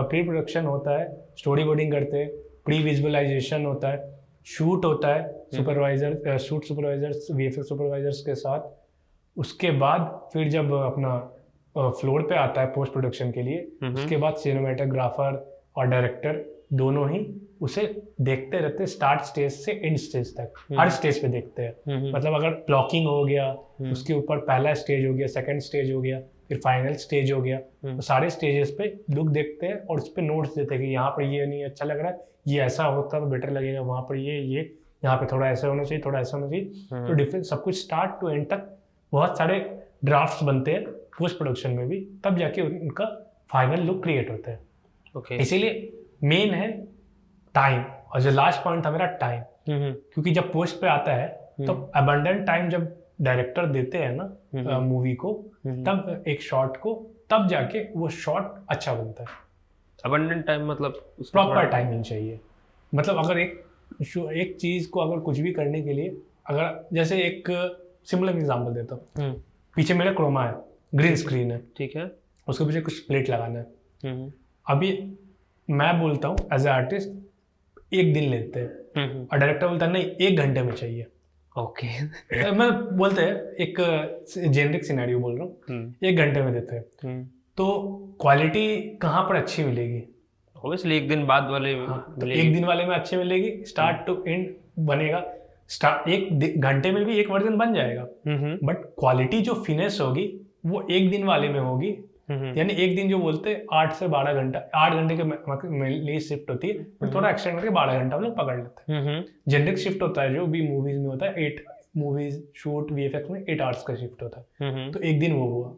प्री प्रोडक्शन होता है, स्टोरी बोर्डिंग करते हैं, प्री विजुअलाइजेशन होता है, शूट होता है supervisor, shoot supervisors, VFX supervisors के साथ। उसके बाद फिर जब अपना फ्लोर पे आता है पोस्ट प्रोडक्शन के लिए, उसके बाद सिनेमेटोग्राफर और डायरेक्टर दोनों ही उसे देखते रहते, स्टार्ट स्टेज से एंड स्टेज तक, हर स्टेज पे देखते हैं। मतलब अगर ब्लॉकिंग हो गया, उसके ऊपर पहला स्टेज हो गया, सेकंड स्टेज हो गया, फिर फाइनल स्टेज हो गया, तो सारे स्टेजेस पे लुक देखते हैं और उस पर नोट्स देते हैं कि यहाँ पर ये नहीं अच्छा लग रहा है, ये ऐसा होता तो बेटर लगेगा, वहाँ पर ये यहाँ पे थोड़ा ऐसा होना चाहिए, थोड़ा ऐसा होना चाहिए। तो डिफरेंट सब कुछ स्टार्ट टू एंड तक बहुत सारे ड्राफ्ट्स बनते हैं पोस्ट प्रोडक्शन में भी, तब जाके उनका फाइनल लुक क्रिएट होता है। ओके। इसीलिए मेन है टाइम, और जो लास्ट पॉइंट था मेरा टाइम, क्योंकि जब पोस्ट पे आता है तो अबंडेंट टाइम जब डायरेक्टर देते हैं ना मूवी को, तब एक शॉट को, तब जाके वो शॉट अच्छा बनता है। अबंडेंट टाइम मतलब प्रॉपर टाइमिंग चाहिए। मतलब अगर एक चीज को अगर कुछ भी करने के लिए, अगर जैसे एक सिमिलर एग्जांपल देता हूँ, पीछे मेरा क्रोमा है, ग्रीन स्क्रीन है, ठीक है, उसके पीछे कुछ प्लेट लगाना है। अभी मैं बोलता हूँ एज ए आर्टिस्ट 1 दिन लेते हैं, और डायरेक्टर बोलता है नहीं 1 घंटे में चाहिए। ओके। मैं बोलते हैं एक जेनरिक सिनेरियो बोल रहा हूँ, 1 घंटे में देते हैं, तो क्वालिटी कहाँ पर अच्छी मिलेगी? ऑब्वियसली 1 दिन बाद वाले तो 1 दिन वाले में अच्छी मिलेगी, स्टार्ट टू एंड बनेगा। 1 घंटे में भी एक वर्जन बन जाएगा, बट क्वालिटी जो फिनिश होगी वो 1 दिन वाले में होगी। यानी 1 दिन जो बोलते हैं 8 से 12 घंटा, 8 घंटे के लिए शिफ्ट होती है, पर थोड़ा एक्सटेंड करके 12 घंटा हम लोग पकड़ लेते हैं। जेनरिक शिफ्ट होता है जो भी मूवीज में होता है, 8 मूवीज शूट VFX में 8 आवर्स का शिफ्ट होता है, तो 1 दिन वो हुआ।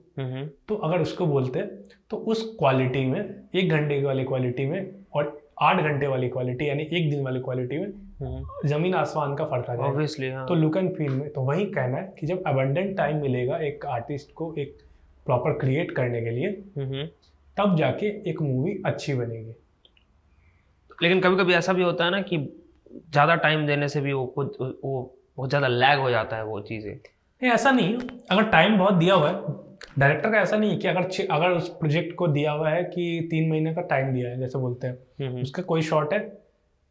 तो अगर उसको बोलते हैं तो उस क्वालिटी में 1 घंटे वाली क्वालिटी में और 8 घंटे वाली क्वालिटी, यानी 1 दिन वाली क्वालिटी में जमीन आसमान का फर्क आ जाएगा। ऑब्वियसली हाँ। तो लुक एंड फील में तो वही कहना है कि जब अबंडेंट टाइम मिलेगा एक आर्टिस्ट को एक प्रॉपर क्रिएट करने के लिए, तब जाके एक मूवी अच्छी बनेगी। लेकिन कभी कभी ऐसा भी होता है ना कि ज़्यादा टाइम देने से भी वो बहुत ज़्यादा लैग हो जाता है वो चीज़ें। नहीं, ऐसा नहीं है। अगर टाइम बहुत दिया हुआ है डायरेक्टर का, ऐसा नहीं है कि अगर उस प्रोजेक्ट को दिया हुआ है कि 3 महीने का टाइम दिया है, जैसे बोलते हैं, उसका कोई शॉट है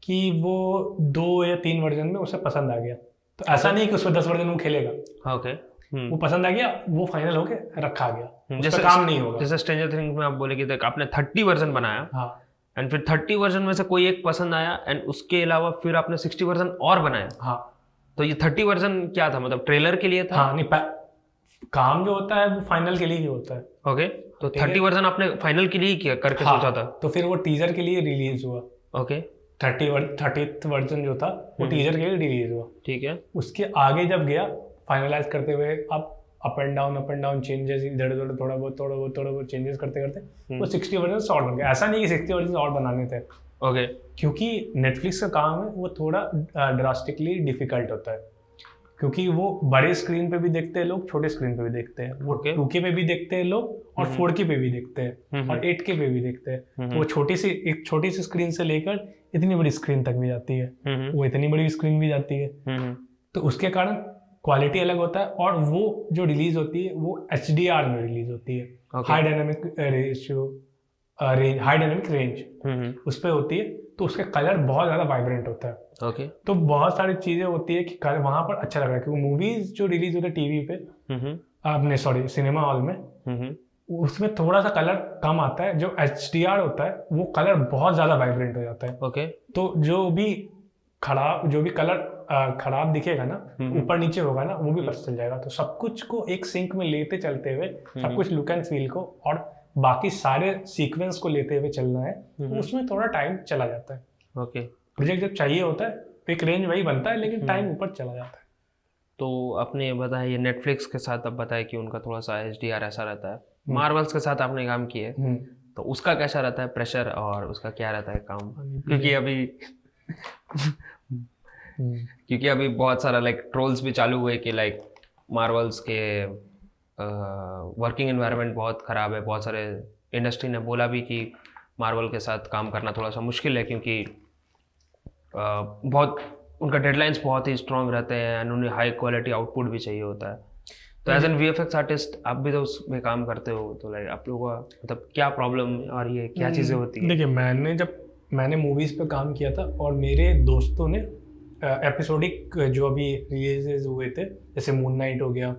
कि वो 2 या 3 वर्जन में उसे पसंद आ गया, तो ऐसा नहीं कि उसमें 10 वर्जन वो खेलेगा। ओके। वो पसंद आ गया, वो फाइनल होके रखा गया, जैसे काम नहीं होगा। जैसे स्ट्रेंजर थिंग्स में आप बोले कि देख आपने 30 वर्जन बनाया, हाँ, एंड फिर 30 वर्जन में से कोई एक पसंद आया, एंड उसके अलावा फिर आपने 60 वर्जन और बनाया। हाँ, तो ये 30 वर्जन क्या था, मतलब ट्रेलर के लिए था? हाँ, नहीं, काम जो होता है वो फाइनल के लिए ही होता है। ओके, तो 30 वर्जन आपने फाइनल के लिए ही किया करके सोचा था? तो फिर वो टीजर के लिए रिलीज हुआ। ओके। 30th वर्जन जो था वो टीजर के लिए रिलीज हुआ। ठीक है। उसके आगे जब गया फाइनलाइज करते हुए, अब अप एंड डाउन चेंजेस, इधर उधर थोड़ा बहुत चेंजेस करते करते वो 60 वर्जन शॉर्ट बन गया। ऐसा नहीं कि 60 वर्जन और बनाने थे। ओके। क्योंकि नेटफ्लिक्स का काम है वो थोड़ा ड्रास्टिकली डिफिकल्ट होता है, क्योंकि वो बड़े स्क्रीन पे भी देखते हैं लोग, छोटे स्क्रीन पे भी देखते हैं, वो 2K पे भी देखते हैं लोग और 4K पे भी देखते हैं और 8K पे भी देखते हैं। तो वो एक छोटी सी स्क्रीन से लेकर इतनी बड़ी स्क्रीन तक भी जाती है, वो इतनी बड़ी स्क्रीन भी जाती है। तो उसके कारण क्वालिटी अलग होता है, और वो जो रिलीज होती है वो HDR में रिलीज होती है, हाई डायनामिक रेंज उस पर होती है, तो उसका कलर बहुत ज्यादा वाइब्रेंट होता है। ओके। तो बहुत सारी चीजें होती है कि वहां पर अच्छा लग रहा है, क्योंकि मूवीज जो रिलीज होती है टीवी पे, आपने सिनेमा हॉल में, उसमें थोड़ा सा कलर कम आता है। जो HDR होता है वो कलर बहुत ज्यादा वाइब्रेंट हो जाता है। ओके। तो जो भी कलर खराब दिखेगा ना, ऊपर नीचे होगा ना, वो भी पता चल जाएगा। तो सब कुछ को एक सिंक में लेते चलते हुए, सब कुछ लुक एंड फील को और बाकी सारे सीक्वेंस को लेते हुए चलना है, तो उसमें थोड़ा टाइम चला जाता है। ओके। प्रोजेक्ट जब चाहिए होता है तो एक रेंज वही बनता है, लेकिन टाइम ऊपर चला जाता है। तो आपने बताया ये नेटफ्लिक्स के साथ, अब बताया कि उनका थोड़ा सा HDR ऐसा रहता है। मार्वल्स के साथ आपने काम किए, तो उसका कैसा रहता है प्रेशर, और उसका क्या रहता है काम? क्योंकि अभी बहुत सारा ट्रोल्स भी चालू हुए कि मार्वल्स के वर्किंग एनवायरनमेंट बहुत ख़राब है। बहुत सारे इंडस्ट्री ने बोला भी कि मार्वल के साथ काम करना थोड़ा सा मुश्किल है, क्योंकि बहुत उनका डेडलाइंस बहुत ही स्ट्रांग रहते हैं, एंड उन्हें हाई क्वालिटी आउटपुट भी चाहिए होता है। तो एज एन VFX आर्टिस्ट आप भी तो उसमें काम करते हो, तो आप लोगों का मतलब क्या प्रॉब्लम और ये क्या चीज़ें होती है? देखिए, मैंने मूवीज़ पे काम किया था, और मेरे दोस्तों ने एपिसोडिक जो अभी रिलीजेस हुए थे, जैसे मून नाइट हो गया,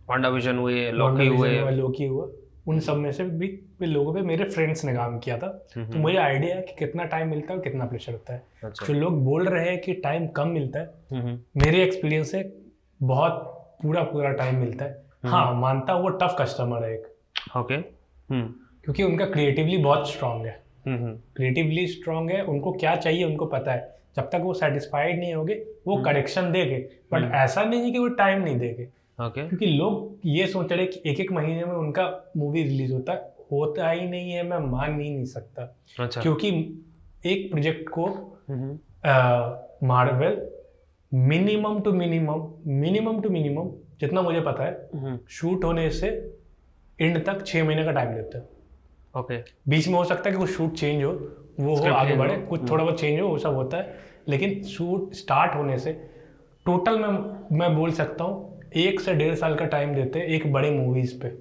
वांडाविजन हुए, लॉकी हुआ, उन सब में से भी लोगों पे मेरे फ्रेंड्स ने काम किया था। तो मुझे आइडिया है कि कितना टाइम मिलता है और कितना प्रेशर होता है। अच्छा। जो लोग बोल रहे हैं कि टाइम कम मिलता है, मेरे एक्सपीरियंस से बहुत पूरा टाइम मिलता है। हाँ, मानता हूँ वो टफ कस्टमर है एक। ओके। क्योंकि उनका क्रिएटिवली बहुत स्ट्रांग है, उनको क्या चाहिए उनको पता है। जब तक वो सेटिस्फाइड नहीं होगे वो करेक्शन देंगे, बट ऐसा नहीं है कि वो टाइम नहीं देंगे। ओके क्योंकि लोग ये सोच रहे कि एक एक महीने में उनका मूवी रिलीज होता ही नहीं है, मैं मान ही नहीं सकता। अच्छा क्योंकि एक प्रोजेक्ट को मार्वल मिनिमम टू मिनिमम जितना मुझे पता है शूट होने से एंड तक 6 महीने का टाइम लेते हैं। ओके बीच में हो सकता है कि कुछ शूट चेंज हो, वो हो आगे बढ़े, कुछ थोड़ा बहुत चेंज हो, वो सब होता है, लेकिन शूट स्टार्ट होने से टोटल मैं बोल सकता हूँ 1 से 1.5 साल का टाइम देते हैं एक बड़े मूवीज पे,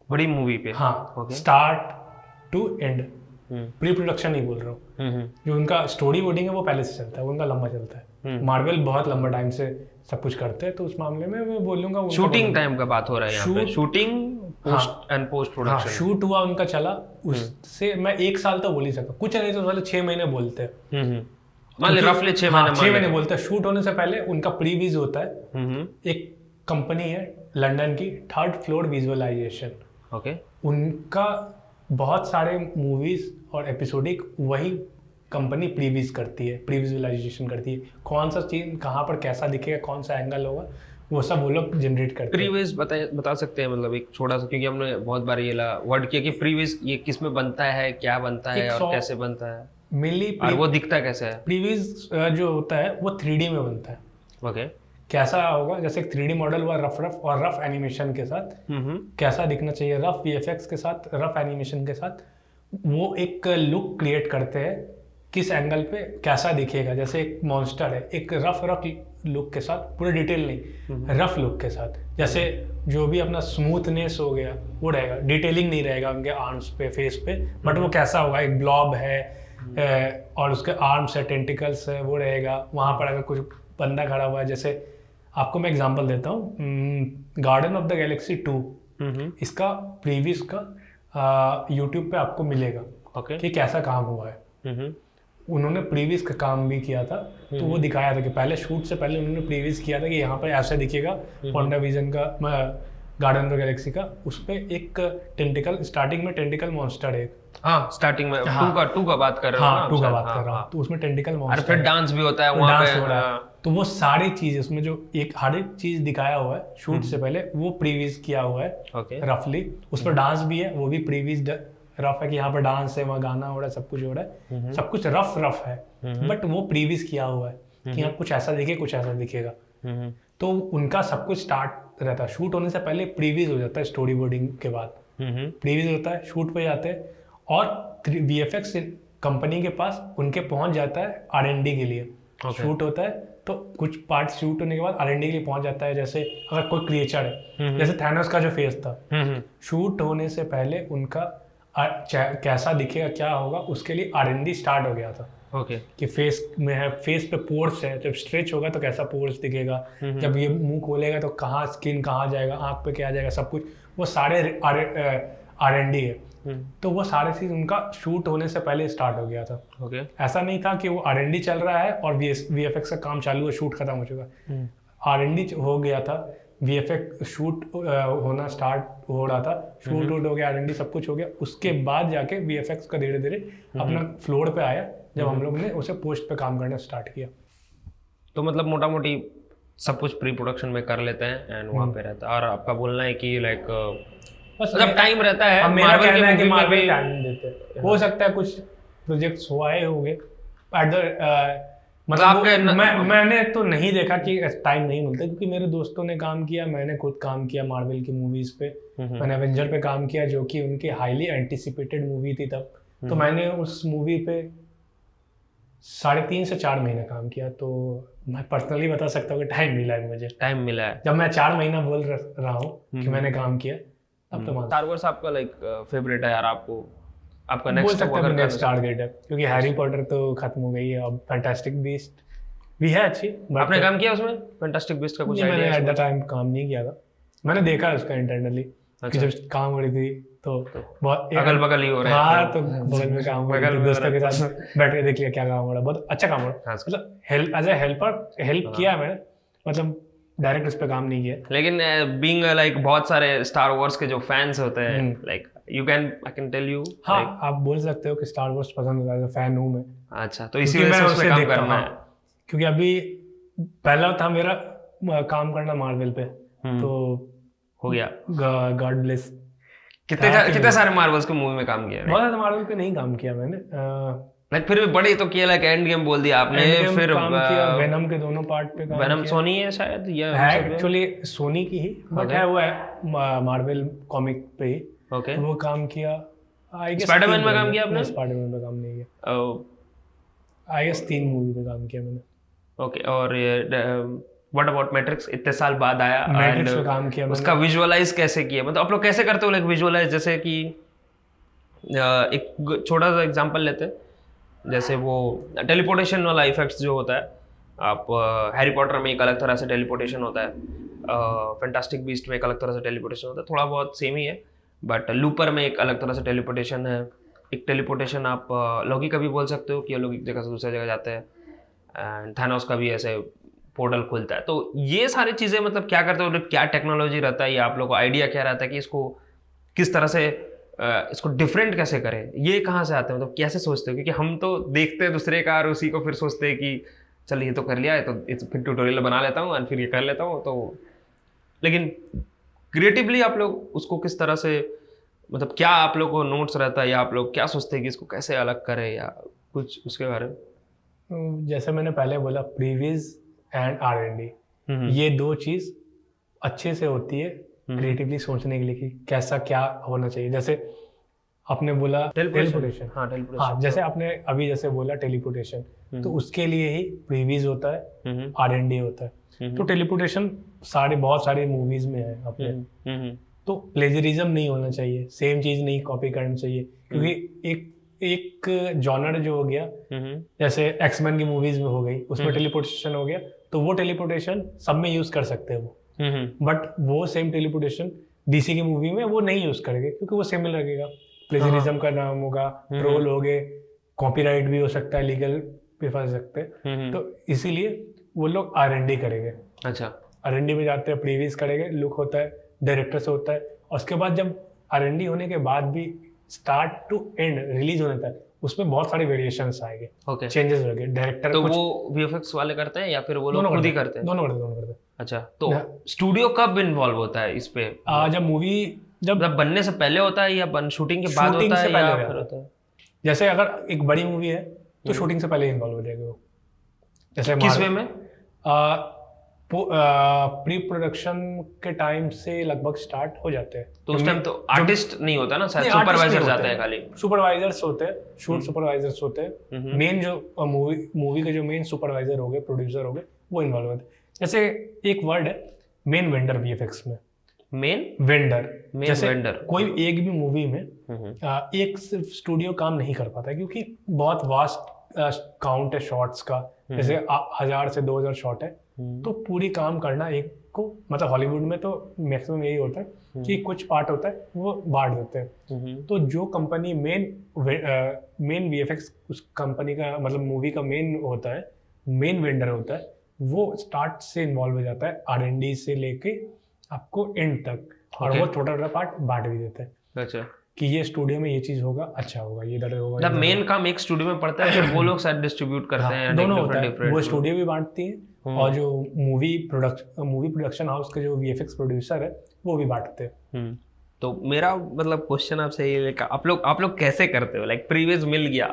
बड़ी मूवी पे। हाँ Okay. Start to end, pre production नहीं बोल रहा हूँ। जो उनका स्टोरी बोर्डिंग है वो पहले से चलता है, वो उनका लंबा चलता है। मार्वल बहुत लंबा टाइम से सब कुछ करते हैं, तो उस मामले में मैं बोलूंगा शूटिंग टाइम का बात हो रहा है यहाँ पे, shooting post and post production. Shoot हुआ उनका चला, उससे मैं 1 साल तो बोल ही सकता, कुछ नहीं तो वाले 6 महीने बोलते हैं, मान ले रफली 6 महीने 6 महीने बोलते हैं। शूट होने से पहले उनका प्रीविज होता है, एक कंपनी है लंदन की, थर्ड फ्लोर विजुअलाइजेशन। ओके उनका बहुत सारे मूवीज और एपिसोडिक वही कंपनी प्रीविज करती है, प्री विजुअलाइजेशन करती है, कौन सा चीज कहाँ पर कैसा दिखेगा, कौन सा एंगल होगा, वो सब वो लोग जनरेट करते हैं। प्रीवियस बता सकते हैं, मतलब एक छोटा सा, क्योंकि हमने बहुत बार ये वर्ड किया कि प्रीवियस ये किस में बनता है, क्या बनता है और कैसे बनता है, मेनली और वो दिखता कैसे है। प्रीविज जो होता है वो 3D में बनता है। ओके कैसा होगा, जैसे एक 3D मॉडल हुआ रफ और रफ एनिमेशन के साथ कैसा दिखना चाहिए, रफ VFX के साथ, रफ एनिमेशन के साथ, वो एक लुक क्रिएट करते हैं किस एंगल पे कैसा दिखेगा। जैसे एक मॉन्स्टर है, एक रफ लुक के साथ, पूरे डिटेल नहीं, रफ लुक के साथ, जैसे जो भी अपना स्मूथनेस हो गया वो रहेगा, डिटेलिंग नहीं रहेगा उनके आर्म्स पे, फेस पे, बट वो कैसा होगा, एक ब्लॉब है और उसके आर्म्स है, टेंटिकल्स है, वो रहेगा। वहाँ पर अगर कुछ बंदा खड़ा हुआ है, जैसे आपको मैं एग्जांपल देता हूँ, गार्डन ऑफ द गैलेक्सी 2, इसका प्रीवियस का यूट्यूब पे आपको मिलेगा कि कैसा काम हुआ है। उन्होंने प्रीवियस का काम भी किया था, तो वो दिखाया था कि पहले शूट से पहले उन्होंने प्रीवियस किया था कि यहाँ पर ऐसा दिखेगा वांडा विजन का, गार्डन ऑफ द गैलेक्सी का, उस पे एक टेंटिकल, स्टार्टिंग में टेंटिकल मॉन्स्टर है। हाँ स्टार्टिंग में टू का बात कर रहे हो ना? टू का बात कर रहा हूँ, तो उसमें टेंटिकल मॉन्स्टर, फिर डांस भी होता है वहाँ पे, हो रहा है, तो वो सारी चीज उसमें जो एक हर एक चीज दिखाया हुआ है शूट से पहले वो प्रीवियस किया हुआ है रफली। उस पर डांस भी है, वो भी प्रीवियस रफ है कि यहाँ पर डांस है, वहाँ गाना हो रहा है, सब कुछ हो रहा है, सब कुछ रफ है, बट वो प्रीवियस किया हुआ है कि यहाँ कुछ ऐसा दिखे, कुछ ऐसा दिखेगा। तो उनका सब कुछ स्टार्ट रहता है, शूट होने से पहले प्रीवियस हो जाता है, स्टोरी बोर्डिंग के बाद प्रीवियस होता है, शूट पे जाते हैं, और VFX कंपनी के पास उनके पहुंच जाता है R&D के लिए। शूट होता है तो कुछ पार्ट शूट होने के बाद R&D के लिए पहुंच जाता है। जैसे अगर कोई क्रिएचर है, जैसे थैनोस का जो फेस था, शूट होने से पहले उनका कैसा दिखेगा, क्या होगा, उसके लिए R&D स्टार्ट हो गया था। कि फेस में है, फेस पे पोर्स है, जब स्ट्रेच होगा तो कैसा पोर्स दिखेगा, जब ये मुंह खोलेगा तो कहाँ स्किन कहाँ जाएगा, आँख पे क्या जाएगा, सब कुछ वो सारे R&D है। तो वो सारे चीज उनका शूट होने से पहले स्टार्ट हो गया था। ऐसा नहीं था कि वो R&D चल रहा है और VFX का काम चालू है, शूट खत्म हो चुका। R&D हो गया था, VFX शूट होना स्टार्ट हो रहा था, शूट हो गया, R&D सब कुछ हो गया, उसके बाद जाके VFX का धीरे धीरे अपना फ्लोर पे आया, जब हम लोग ने उसे पोस्ट पे काम करना स्टार्ट किया। तो मतलब मोटा मोटी सब कुछ प्री प्रोडक्शन में कर लेते हैं एंड वहाँ पे रहता है। और आपका बोलना है कि लाइक मतलब टाइम रहता है, मेरा कहना है कि मार्वल टाइम देते हैं। हो सकता है कुछ प्रोजेक्ट्स हुए होंगे एट द मतलब मैंने तो नहीं देखा कि टाइम नहीं मिलता, क्योंकि मेरे दोस्तों ने काम किया, मैंने खुद काम किया मार्वल की मूवीज पे, मैंने एवेंजर पे काम किया जो कि उनकी हाईली एंटिसिपेटेड मूवी थी तब, तो मैंने उस मूवी पे 3.5 से 4 महीने काम किया। तो मैं पर्सनली बता सकता हूँ कि टाइम मिला है, मुझे टाइम मिला है। जब मैं 4 महीना बोल रहा हूँ कि मैंने काम किया, तब तो स्टार वॉर्स आपका लाइक फेवरेट है यार, आपका नेक्स्ट टारगेट है, क्योंकि हैरी पॉटर तो खत्म हो गई है, अब फैंटास्टिक बीस्ट भी है अच्छी। आपने काम किया उसमें फैंटास्टिक बीस्ट का कुछ आइडिया? मैंने एट द टाइम काम नहीं किया था, मैंने देखा उसका इंटरनली कि जब काम हो रही थी तो बहुत अगल बगल ही हो रहा है। हाँ, तो बगल में काम हो रहा है, दोस्तों के साथ बैठ के देख लिया क्या काम हो रहा है, बहुत अच्छा काम हो रहा है। मतलब help as a helper help किया मैंने, मतलब डायरेक्ट उस पे काम नहीं किया। लेकिन बीइंग लाइक बहुत सारे स्टार वॉर्स के जो फैंस होते हैं, like I can tell you, हाँ आप बोल सकते हो कि स्टार वॉर्स पसंद होता है, फैन हूँ मैं। अच्छा, तो इसी वजह से उस पे काम करना है। क्योंकि अभी पहला था मेरा काम करना मार्वल पे, तो हो गया। God bless. कितने सारे मार्वल्स के मूवी में काम किया है? बहुत ज़्यादा मार्वल पे नहीं काम किया मैंने। लाइक फिर भी बड़े तो किया, लाइक एंड गेम बोल दिया आपने, Endgame फिर काम किया, वेनम के दोनों पार्ट पे काम वेनम किया। सोनी है शायद, या है एक्चुअली सोनी की ही, बट है वो है मार्वल कॉमिक पे ही। ओके। तो वो काम किया। स्पाइडरमैन में काम किया आपने? स्पाइडरमैन पे काम नहीं किया। आई गेस 3 मूवी पे काम किया मैंने। ओके। और व्हाट अबाउट मैट्रिक्स? इतने साल बाद आया, मैट्रिक्स पे काम किया उसका विजुअलाइज कैसे किया? मतलब आप लोग कैसे करते हो लाइक विजुअलाइज? जैसे कि एक छोटा सा एग्जांपल लेते हैं, जैसे वो टेलीपोर्टेशन वाला इफेक्ट्स जो होता है, आप हैरी पॉटर में एक अलग तरह से टेलीपोर्टेशन होता है, फैंटास्टिक बीस्ट में एक अलग तरह से टेलीपोर्टेशन होता है, थोड़ा बहुत सेम ही है, बट लूपर में एक अलग तरह से टेलीपोर्टेशन है। एक टेलीपोर्टेशन आप लॉकी का भी बोल सकते हो कि लोग एक जगह से दूसरी जगह जाते हैं, एंड थानोस का भी ऐसे पोर्टल खुलता है। तो ये सारी चीज़ें मतलब क्या करते हो, क्या टेक्नोलॉजी रहता है, या आप लोग को आइडिया क्या रहता है कि इसको किस तरह से इसको डिफरेंट कैसे करें? ये कहाँ से आते हैं, मतलब कैसे सोचते हो? क्योंकि हम तो देखते हैं दूसरे का और उसी को फिर सोचते हैं कि चल ये तो कर लिया है, तो फिर ट्यूटोरियल बना लेता हूँ और फिर ये कर लेता हूँ। तो लेकिन क्रिएटिवली आप लोग उसको किस तरह से, मतलब क्या आप लोग को नोट्स रहता है, या आप लोग क्या सोचते हैं कि इसको कैसे अलग करें, या कुछ उसके बारे में? जैसे मैंने पहले बोला, प्रीवियस एंड R&D, ये 2 चीज़ अच्छे से होती है क्रिएटिवली सोचने के लिए कि कैसा क्या होना चाहिए। जैसे आपने बोला टेलीपोर्टेशन, हाँ जैसे आपने अभी जैसे बोला टेलीपोर्टेशन, तो उसके लिए ही प्रीवियस होता है, R&D होता है। तो टेलीपोर्टेशन बहुत सारी मूवीज में है अपने, तो प्लेजरिज्म नहीं होना चाहिए, सेम चीज नहीं कॉपी करनी चाहिए, क्योंकि एक जॉनर जो हो गया, जैसे एक्समैन की मूवीज में हो गई, उसमें टेलीपोर्टेशन हो गया, तो वो टेलीपोर्टेशन सब में यूज कर सकते हैं वो, बट वो सेम टेलीपोर्टेशन डीसी की मूवी में वो नहीं यूज करेंगे, क्योंकि वो सेम लगेगा, प्लेजरिज्म का नाम होगा, ट्रोल हो गए, कॉपीराइट भी हो सकता है, लीगल भी फंस सकते हैं, तो इसीलिए वो लोग R&D करेंगे। अच्छा, R&D में जाते हैं, प्रीवियस करेंगे, लुक होता है, डायरेक्टर से होता है, और उसके बाद जब R&D होने के बाद भी स्टार्ट टू एंड रिलीज होने तक उसमें बहुत सारे वेरिएशंस आएंगे, चेंजेस होंगे। डायरेक्टर तो वो VFX वाले करते हैं या फिर वो लोग खुद ही करते हैं? दोनों करते हैं। अच्छा, तो स्टूडियो कब इन्वॉल्व होता है इस पे? जब मूवी जब बनने से पहले होता है, या शूटिंग के बाद होता है, या फिर होता है? जैसे अगर एक बड़ी मूवी है तो शूटिंग से पहले इन्वॉल्व हो जाएगा वो। जैसे किस वे में? प्री प्रोडक्शन के टाइम से लगभग स्टार्ट हो जाते हैं। तो उस टाइम तो आर्टिस्ट नहीं होता ना, शायद सुपरवाइजर जाते हैं, खाली सुपरवाइजर्स होते हैं, शूट सुपरवाइजर्स होते हैं। मेन जो मूवी के जो मेन सुपरवाइजर हो गए, प्रोड्यूसर हो गए, वो इन्वॉल्व होते हैं। जैसे एक वर्ड है मेन वेंडर VFX में, मेन वेंडर। जैसे कोई एक भी मूवी में एक सिर्फ स्टूडियो काम नहीं कर पाता, क्योंकि बहुत वास्ट काउंट है शॉट्स का, जैसे 1000 से 2000 शॉट है, तो पूरी काम करना एक को, मतलब हॉलीवुड में तो मैक्सिमम यही होता है कि कुछ पार्ट होता है वो बांट देते हैं। तो जो कंपनी मेन VFX उस कंपनी का, मतलब मूवी का मेन होता है, मेन वेंडर होता है, वो स्टार्ट से इन्वॉल्व हो जाता है R&D से लेके आपको एंड तक, और वो छोटा छोटा पार्ट बांट भी देते हैं। अच्छा, कि ये स्टूडियो में ये चीज होगा, अच्छा होगा, ये इधर होगा। मतलब मेन काम एक स्टूडियो में पड़ता है, फिर वो लोग शायद डिस्ट्रीब्यूट करते हैं, दोनों होता है, वो स्टूडियो भी बांटती है, और जो मूवी प्रोडक्शन हाउस के जो VFX प्रोड्यूसर है वो भी बांटते हैं। तो मेरा मतलब क्वेश्चन आपसे ये, आप लोग कैसे करते हो? लाइक प्रीवियस मिल गया,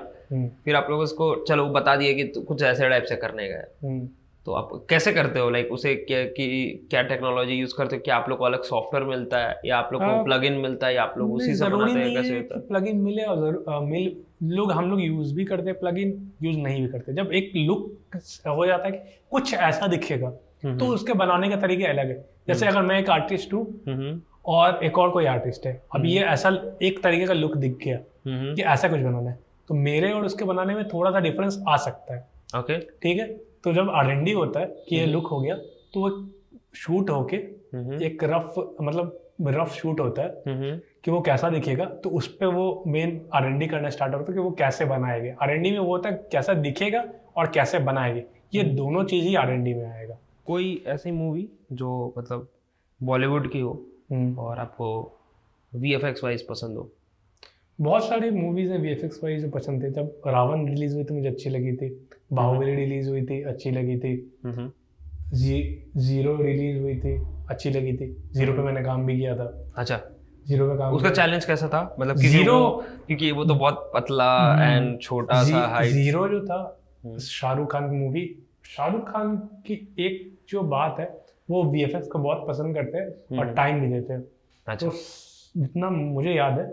फिर आप लोग उसको चलो बता दिए कि कुछ ऐसे टाइप से करने गए, तो आप कैसे करते हो? लाइक उसे क्या टेक्नोलॉजी यूज करते हो? क्या आप लोग को अलग सॉफ्टवेयर मिलता है, या आप लोग को प्लगइन मिलता है, या आप लोग उसी से बनाते हैं? कैसे होता है? प्लगइन मिले, और हम लोग यूज भी करते हैं प्लगइन, यूज नहीं भी करते। जब एक लुक हो जाता है कि कुछ ऐसा दिखेगा, तो उसके बनाने का तरीके अलग है। जैसे अगर मैं एक आर्टिस्ट हूँ और एक और कोई आर्टिस्ट है, अब ये ऐसा एक तरीके का लुक दिख गया कि ऐसा कुछ बनाना है, तो मेरे और उसके बनाने में थोड़ा सा डिफरेंस आ सकता है। ओके, ठीक है। तो जब R&D होता है कि ये लुक हो गया, तो वो शूट होके एक रफ शूट होता है कि वो कैसा दिखेगा, तो उस पे वो मेन R&D करना स्टार्ट होता है कि वो कैसे बनाएंगे। R&D में वो होता है कैसा दिखेगा और कैसे बनाएंगे, ये दोनों चीज ही R&D में आएगा। कोई ऐसी मूवी जो मतलब बॉलीवुड की हो और आपको VFX वाइज पसंद हो? बहुत सारी मूवीज है वीएफएक्स वाइज जो पसंद थे। जब रावण रिलीज हुई थी मुझे अच्छी लगी थी, बाहुबली रिलीज हुई थी अच्छी लगी थी, जीरो रिलीज हुई थी अच्छी लगी थी। जीरो पे मैंने काम भी किया था। अच्छा, जीरो पे काम उसका किया। चैलेंज कैसा था? मतलब क्योंकि वो तो बहुत पतला एंड छोटा सा हाइट। जीरो जो था शाहरुख खान की मूवी, शाहरुख खान की एक जो बात है वो वीएफएक्स को बहुत पसंद करते हैं और टाइम भी देते हैं। अच्छा। तो जितना मुझे याद है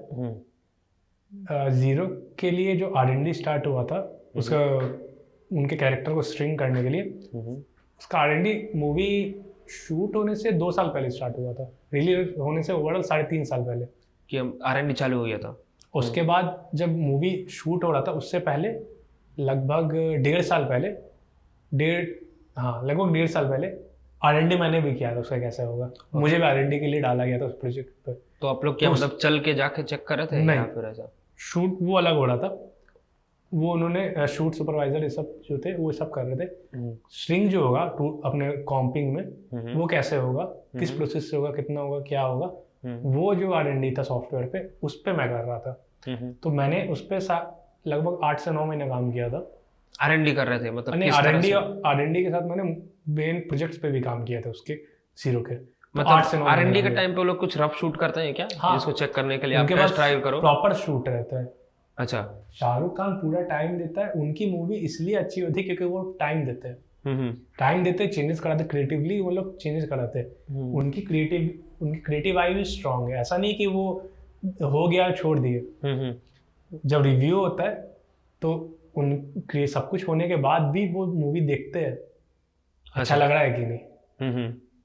जीरो के लिए जो R&D स्टार्ट हुआ था उसका, उनके कैरेक्टर को स्ट्रिंग करने के लिए, उसका R&D मूवी शूट होने से 2 साल पहले स्टार्ट हुआ था, रिलीज होने से ओवरऑल 3.5 साल पहले कि R&D चालू हो गया था। उसके बाद जब मूवी शूट हो रहा था उससे पहले लगभग 1.5 साल पहले, लगभग 1.5 साल पहले R&D मैंने भी किया था उसका कैसे होगा। मुझे भी R&D के लिए डाला गया था उस प्रोजेक्ट पर। तो आप लोग क्या मतलब चल के जाके चेक कर रहे थे या फिर ऐसा? शूट वो अलग हो रहा था, वो उन्होंने शूट सुपरवाइजर ये सब जो थे वो सब कर रहे थे। स्ट्रिंग जो होगा अपने कॉम्पिंग में वो कैसे होगा, किस प्रोसेस से होगा, कितना होगा, क्या होगा, वो जो R&D था सॉफ्टवेयर पे उस पे मैं कर रहा था। तो मैंने उस पे लगभग 8 से 9 महीने काम किया था। R&D कर रहे थे मतलब नहीं, किस तरह से? R&D के साथ मैंने मेन प्रोजेक्ट्स पे भी काम किया था उसके जीरो के। मतलब R&D के टाइम पे वो लोग कुछ रफ शूट करते हैं क्या? हाँ, जिसको चेक करने के लिए आप टेस्ट ड्राइव करो? प्रॉपर शूट रहता है। अच्छा। शाहरुख खान पूरा टाइम देता है, उनकी मूवी इसलिए अच्छी होती है क्योंकि वो टाइम देते हैं। टाइम देते, चेंजेस कराते, क्रिएटिवली वो लोग चेंजेस कराते हैं। उनकी क्रिएटिव आई भी स्ट्रांग है। ऐसा नहीं कि वो हो गया छोड़ दिए। जब रिव्यू होता है तो उन सब कुछ होने के बाद भी वो मूवी देखते हैं, अच्छा लग रहा है कि नहीं।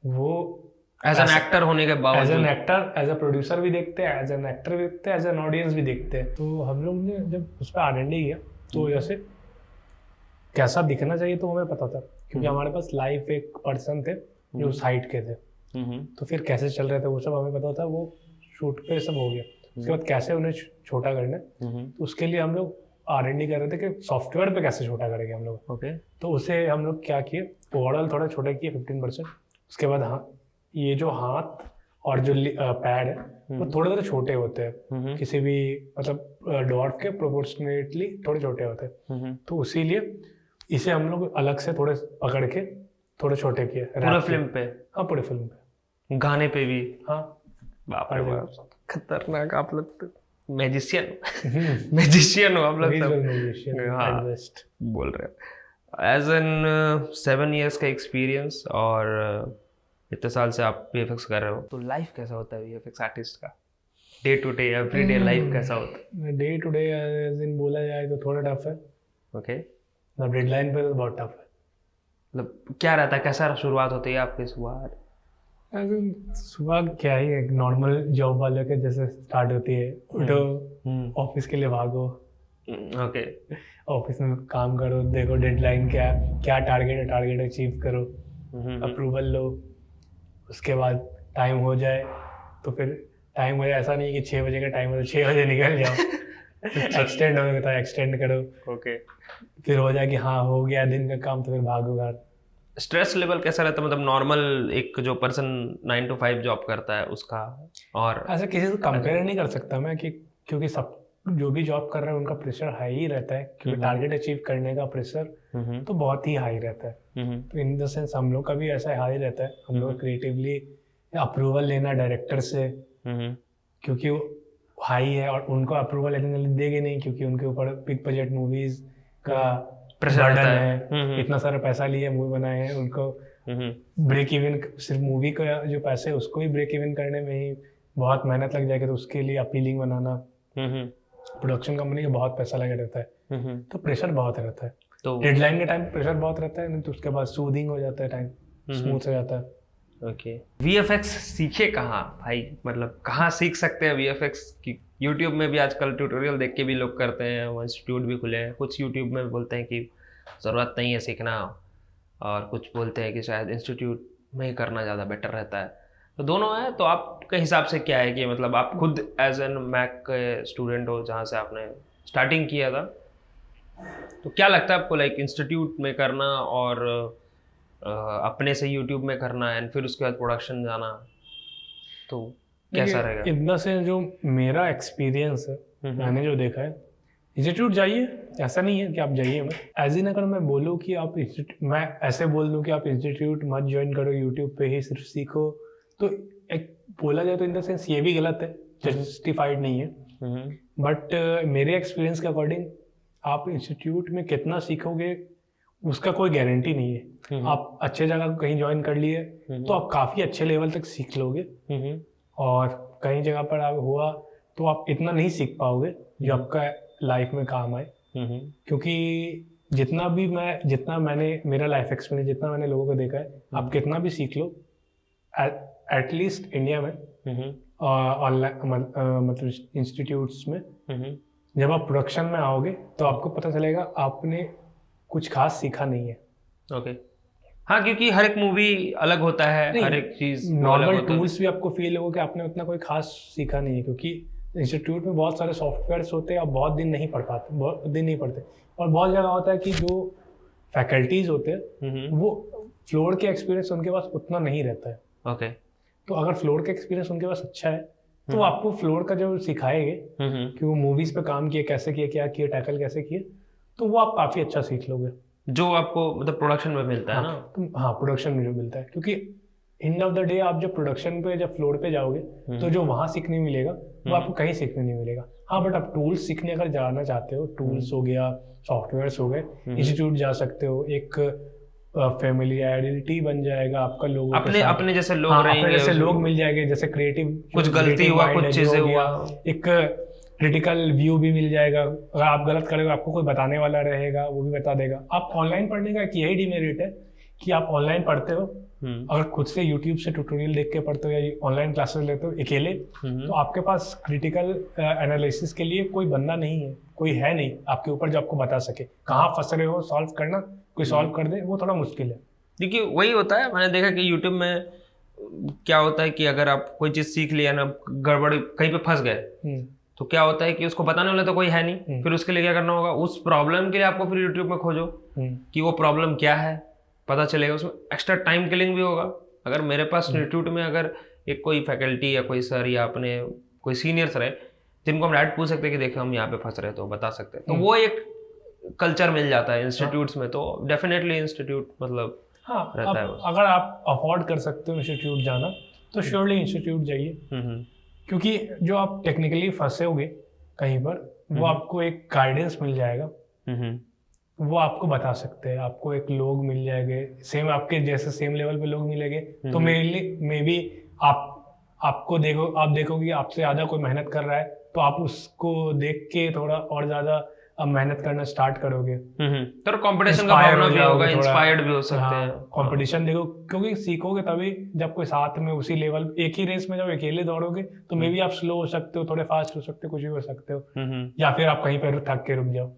वो एज एन एक्टर होने के बावजूद, as an actor, as a producer भी देखते हैं, एज एन एक्टर भी देखते हैं, एज एन ऑडियंस भी देखते हैं। तो हम लोग ने जब उस पर R&D किया तो जैसे कैसा दिखना चाहिए तो हमें पता था, क्योंकि हमारे पास लाइव एक पर्सन थे जो साइट के थे। तो फिर कैसे चल रहे थे वो सब हमें पता था। वो शूट पे सब हो गया, उसके बाद कैसे उन्हें छोटा करना है, तो उसके लिए हम लोग R&D कर रहे थे कि सॉफ्टवेयर पे कैसे छोटा करेंगे हम लोग। ओके। तो उसे हम लोग क्या किए, ओवरऑल थोड़ा छोटा किए 15%। उसके बाद ये जो हाथ और जो पैड है वो थोड़े थोड़े छोटे होते हैं, किसी भी मतलब डॉट के प्रोपोर्शनेटली थोड़े छोटे होते हैं। तो उसी लिए इसे हम लोग अलग से थोड़े पकड़ के थोड़े छोटे किए पूरे फिल्म पे। हाँ, पूरे फिल्म पे, गाने पे भी। हाँ। बाप रे बाप, खतरनाक। आप लोग तो मैजिशियन हो आप लोग सब। हाँ, बोल रहे हो। एज एन 7 years का एक्सपीरियंस और इतने साल से आप VFX कर रहे हो, तो लाइफ कैसा होता है VFX आर्टिस्ट का? Day to day, everyday life कैसा होता है? डे टू डे बोला जाए तो थोड़ा टफ है। ओके। मतलब डेडलाइन पे तो बहुत टफ है। मतलब क्या रहता है, कैसा शुरुआत होती है आपकी सुबह? सुबह क्या ही एक नॉर्मल जॉब वाले के जैसे स्टार्ट होती है, उठो, ऑफिस के लिए भागो, ओके, ऑफिस में काम करो, देखो डेडलाइन क्या टारगेट है, टारगेट अचीव करो, अप्रूवल लो। उसके बाद टाइम हो जाए तो फिर टाइम हो जाए, ऐसा नहीं कि 6 बजे का टाइम हो तो 6 बजे निकल जाओ। एक्सटेंड होने का एक्सटेंड करो। ओके। फिर हो जाए कि हाँ हो गया दिन का काम, तो फिर भागो घर। स्ट्रेस लेवल कैसा रहता है, मतलब नॉर्मल एक जो पर्सन 9 to 5 जॉब करता है उसका? और ऐसा किसी से कंपेयर नहीं कर सकता मैं कि, क्योंकि सब जो भी जॉब कर रहे हैं उनका प्रेशर हाई ही रहता है, क्योंकि टारगेट अचीव करने का प्रेशर तो बहुत ही हाई रहता है। तो इन द सेंस हम लोग का भी ऐसा हाई रहता है। हम लोग क्रिएटिवली अप्रूवल लेना डायरेक्टर से, क्योंकि वो हाई है और उनको अप्रूवल इतनी जल्दी देंगे नहीं, क्योंकि उनके ऊपर बिग बजट मूवीज का प्रेशर है। इतना सारा पैसा लिए मूवी बनाए हैं, उनको ब्रेक इवन, सिर्फ मूवी का जो पैसे है उसको ही ब्रेक इवन करने में ही बहुत मेहनत लग जाएगी। तो उसके लिए अपीलिंग बनाना, प्रोडक्शन कंपनी का बहुत पैसा लगा रहता है। तो प्रेशर बहुत रहता है। तो डेडलाइन के टाइम प्रेशर बहुत रहता है, नहीं तो उसके बाद सूदिंग हो जाता है, टाइम स्मूथ हो जाता है। ओके। VFX सीखे कहाँ भाई? मतलब कहाँ सीख सकते हैं VFX की? यूट्यूब में भी आजकल ट्यूटोरियल देख के भी लोग करते हैं, वो इंस्टीट्यूट भी खुले हैं। कुछ यूट्यूब में बोलते हैं कि ज़रूरत नहीं है सीखना, और कुछ बोलते हैं कि शायद इंस्टीट्यूट में ही करना ज़्यादा बेटर रहता है। तो दोनों है, तो आपके हिसाब से क्या है कि मतलब आप खुद एज एन मैक के स्टूडेंट हो जहाँ से आपने स्टार्टिंग किया था, तो क्या लगता है आपको, लाइक इंस्टीट्यूट में करना और अपने से यूट्यूब में करना एंड फिर उसके बाद प्रोडक्शन जाना, तो कैसा रहेगा? इतना से जो मेरा एक्सपीरियंस है मैंने जो देखा है, इंस्टीट्यूट जाइए, ऐसा नहीं है कि आप जाइए मत। एज इन अगर मैं बोलूँ कि आप मैं ऐसे बोल दूँ कि आप इंस्टीट्यूट मत ज्वाइन करो, यूट्यूब पे ही सिर्फ सीखो, तो एक बोला जाए तो इन द सेंस ये भी गलत है, जस्टिफाइड नहीं है। बट मेरे एक्सपीरियंस के अकॉर्डिंग आप इंस्टीट्यूट में कितना सीखोगे उसका कोई गारंटी नहीं है। आप अच्छे जगह कहीं ज्वाइन कर लिए तो आप काफ़ी अच्छे लेवल तक सीख लोगे, और कई जगह पर आप हुआ तो आप इतना नहीं सीख पाओगे जो आपका लाइफ में काम आए। क्योंकि जितना मैंने मेरा लाइफ एक्सपीरियंस, जितना मैंने लोगों को देखा है, आप कितना भी सीख लो, एटलीस्ट इंडिया में ऑनलाइन मतलब इंस्टीट्यूट्स में, जब आप प्रोडक्शन में आओगे तो आपको पता चलेगा आपने कुछ खास सीखा नहीं है। ओके हाँ, क्योंकि हर एक मूवी अलग होता है, हर एक चीज नॉर्मल टूल्स भी आपको फील होगा कि आपने उतना कोई खास सीखा नहीं है, क्योंकि इंस्टीट्यूट में बहुत सारे सॉफ्टवेयर्स होते हैं, आप बहुत दिन नहीं पढ़ते, और बहुत जगह होता है कि जो फैकल्टीज होते हैं वो फ्लोर के एक्सपीरियंस उनके पास उतना नहीं रहता है। ओके तो अगर फ्लोर का एक्सपीरियंस उनके पास अच्छा है तो आपको फ्लोर का जो सिखाएंगे कि वो मूवीज पे काम किए, कैसे किए, क्या किए, टैकल कैसे किए, तो वो आप काफी अच्छा सीख लोगे, जो आपको मतलब प्रोडक्शन में मिलता है ना। हाँ, प्रोडक्शन में जो मिलता है, क्योंकि एंड ऑफ द डे आप जब प्रोडक्शन पे, जब फ्लोर पे जाओगे तो जो वहाँ सीखने मिलेगा वो आपको कहीं सीखने नहीं मिलेगा। हाँ, बट आप टूल्स सीखने अगर जाना चाहते हो, टूल्स हो गया, सॉफ्टवेयर्स हो गए, इंस्टीट्यूट जा सकते हो, एक फैमिलियरिटी बन जाएगा आपका, लोगों अपने जैसे लोग रहेंगे, अपने जैसे लोग मिल जाएंगे, जैसे क्रिएटिव, कुछ गलती हुआ, कुछ चीजें हुआ, एक क्रिटिकल व्यू भी मिल जाएगा। अगर आप गलत करोगे आपको कोई बताने वाला रहेगा, वो भी बता देगा। आप ऑनलाइन पढ़ने का एक यही डिमेरिट है कि आप ऑनलाइन पढ़ते हो, अगर खुद से यूट्यूब से ट्यूटोरियल देख के पढ़ते हो या ऑनलाइन क्लासेस लेते हो अकेले, तो आपके पास क्रिटिकल एनालिसिस के लिए कोई बंदा नहीं है, कोई है नहीं आपके ऊपर जो आपको बता सके कहाँ फंस रहे हो, सॉल्व करना, कोई सॉल्व कर दे, वो थोड़ा मुश्किल है। देखिए वही होता है, मैंने देखा कि यूट्यूब में क्या होता है कि अगर आप कोई चीज सीख लिया ना, गड़बड़ कहीं पे फंस गए, तो क्या होता है कि उसको बताने वाला तो कोई है नहीं, फिर उसके लिए क्या करना होगा, उस प्रॉब्लम के लिए आपको फिर यूट्यूब में खोजो कि वो प्रॉब्लम क्या है, पता चलेगा। उसमें एक्स्ट्रा टाइम किलिंग भी होगा। अगर मेरे पास इंस्टीट्यूट में अगर एक कोई फैकल्टी या कोई सर या अपने कोई सीनियर्स रहे जिनको हम डायरेक्ट पूछ सकते हैं कि देखो हम यहाँ पे फंस रहे तो बता सकते हैं, तो वो एक कल्चर मिल जाता है इंस्टीट्यूट्स में। तो डेफिनेटली इंस्टीट्यूट मतलब हाँ, रहता है। अगर आप अफोर्ड कर सकते हो इंस्टीट्यूट जाना तो श्योरली इंस्टीट्यूट जाइए, क्योंकि जो आप टेक्निकली फंसे होगे कहीं पर, वो आपको एक गाइडेंस मिल जाएगा, वो आपको बता सकते हैं, आपको एक लोग मिल जाएंगे सेम आपके जैसे, सेम लेवल पे लोग मिलेंगे, तो मे बी आप देखोगे आपसे ज्यादा कोई मेहनत कर रहा है, तो आप उसको देख के थोड़ा और ज्यादा अब मेहनत करना स्टार्ट करोगे, तो कंपटीशन का भावना भी होगा, इंस्पायर्ड भी हो सकते हैं। कंपटीशन देखो, क्योंकि सीखोगे तभी जब कोई साथ में उसी लेवल, एक ही रेस में जब अकेले दौड़ोगे तो मे बी आप स्लो हो सकते हो, थोड़े फास्ट हो सकते हो, कुछ भी हो सकते हो, या फिर आप कहीं पर थक के रुक जाओ।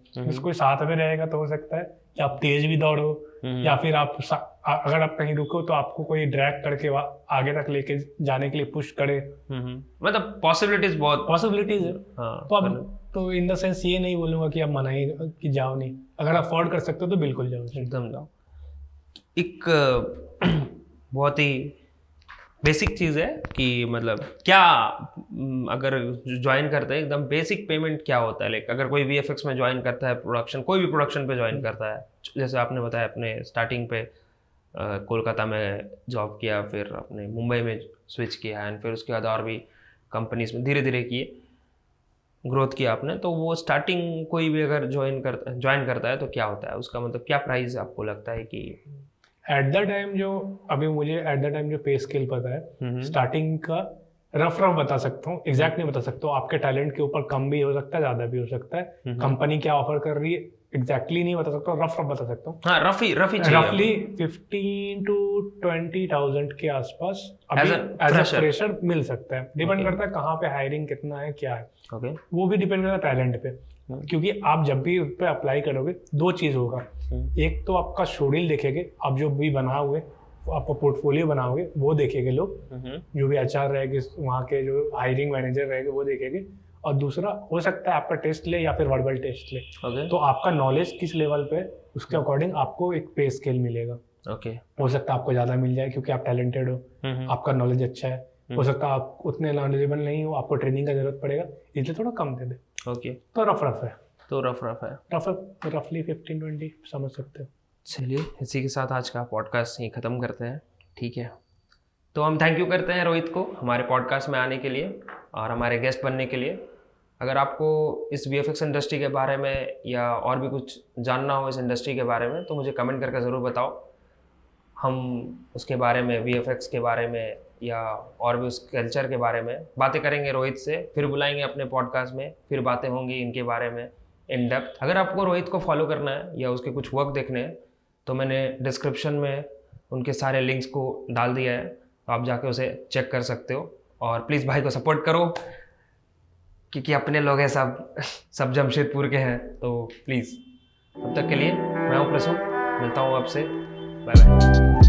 कोई साथ में रहेगा तो हो सकता है कि आप तेज भी दौड़ो, या फिर आप अगर आप कहीं रुको तो आपको कोई ड्रैग करके आगे तक लेके जाने के लिए पुश करे। मतलब पॉसिबिलिटीज है। तो इन द सेंस ये नहीं बोलूंगा कि आप मना ही कि जाओ नहीं, अगर आप अफोर्ड कर सकते हो तो बिल्कुल जाओ, एकदम जाओ। एक बहुत ही बेसिक चीज़ है कि मतलब क्या अगर ज्वाइन करते हैं एकदम बेसिक पेमेंट क्या होता है। लाइक अगर कोई VFX में ज्वाइन करता है, प्रोडक्शन कोई भी प्रोडक्शन पे ज्वाइन करता है, जैसे आपने बताया अपने स्टार्टिंग पे कोलकाता में जॉब किया, फिर अपने मुंबई में स्विच किया, एंड फिर उसके बाद और भी कंपनीज में धीरे धीरे किए, ग्रोथ किया आपने, तो वो स्टार्टिंग कोई भी अगर ज्वाइन करता है तो क्या होता है उसका, मतलब क्या प्राइस आपको लगता है कि एट द टाइम जो पे स्केल पता है, स्टार्टिंग का रफ बता सकता हूँ, एग्जैक्ट नहीं बता सकता हूँ, आपके टैलेंट के ऊपर कम भी हो सकता है, ज्यादा भी हो सकता है, कंपनी क्या ऑफर कर रही है एग्जैक्टली नहीं बता सकता हूँ, रफ बता सकता हूँ। हाँ, रफली 15 to 20,000 के आसपास एज अ फ्रेशर मिल सकता है। डिपेंड करता है कहाँ पे हायरिंग कितना है, क्या है, वो भी डिपेंड करता है टैलेंट पे। क्योंकि आप जब भी उस पर अप्लाई करोगे दो चीज होगा, एक तो आपका शोरील देखेंगे, आप जो भी बनाओगे, आपका पोर्टफोलियो बनाओगे वो देखेंगे लोग, जो भी HR रहेंगे, वहाँ के जो हायरिंग मैनेजर रहेंगे वो देखेंगे, और दूसरा हो सकता है आपका टेस्ट ले या फिर वर्बल टेस्ट ले। तो आपका नॉलेज किस लेवल पे, उसके अकॉर्डिंग आपको एक पे स्केल मिलेगा। हो सकता है आपको ज्यादा मिल जाए क्योंकि आप टैलेंटेड हो, आपका नॉलेज अच्छा है, हो सकता है आप उतने नॉलेजेबल नहीं हो, आपको ट्रेनिंग का जरूरत पड़ेगा, इसलिए थोड़ा कम दे दे। ओके, तो रफ रफ है, तो रफ रफ है। रफली 15-20 समझ सकते हो। चलिए, इसी के साथ आज का पॉडकास्ट यहीं ख़त्म करते हैं, ठीक है। तो हम थैंक यू करते हैं रोहित को हमारे पॉडकास्ट में आने के लिए और हमारे गेस्ट बनने के लिए। अगर आपको इस VFX इंडस्ट्री के बारे में या और भी कुछ जानना हो इस इंडस्ट्री के बारे में तो मुझे कमेंट करके ज़रूर बताओ। हम उसके बारे में, VFX के बारे में या और भी उस कल्चर के बारे में बातें करेंगे रोहित से। फिर बुलाएंगे अपने पॉडकास्ट में, फिर बातें होंगी इनके बारे में इन डेप्थ। अगर आपको रोहित को फॉलो करना है या उसके कुछ वर्क देखने हैं तो मैंने डिस्क्रिप्शन में उनके सारे लिंक्स को डाल दिया है, तो आप जाके उसे चेक कर सकते हो। और प्लीज़ भाई को सपोर्ट करो क्योंकि अपने लोग हैं, सब जमशेदपुर के हैं, तो प्लीज़। तब तक के लिए मैं हूँ प्रसून, मिलता हूँ आपसे, बाय बाय।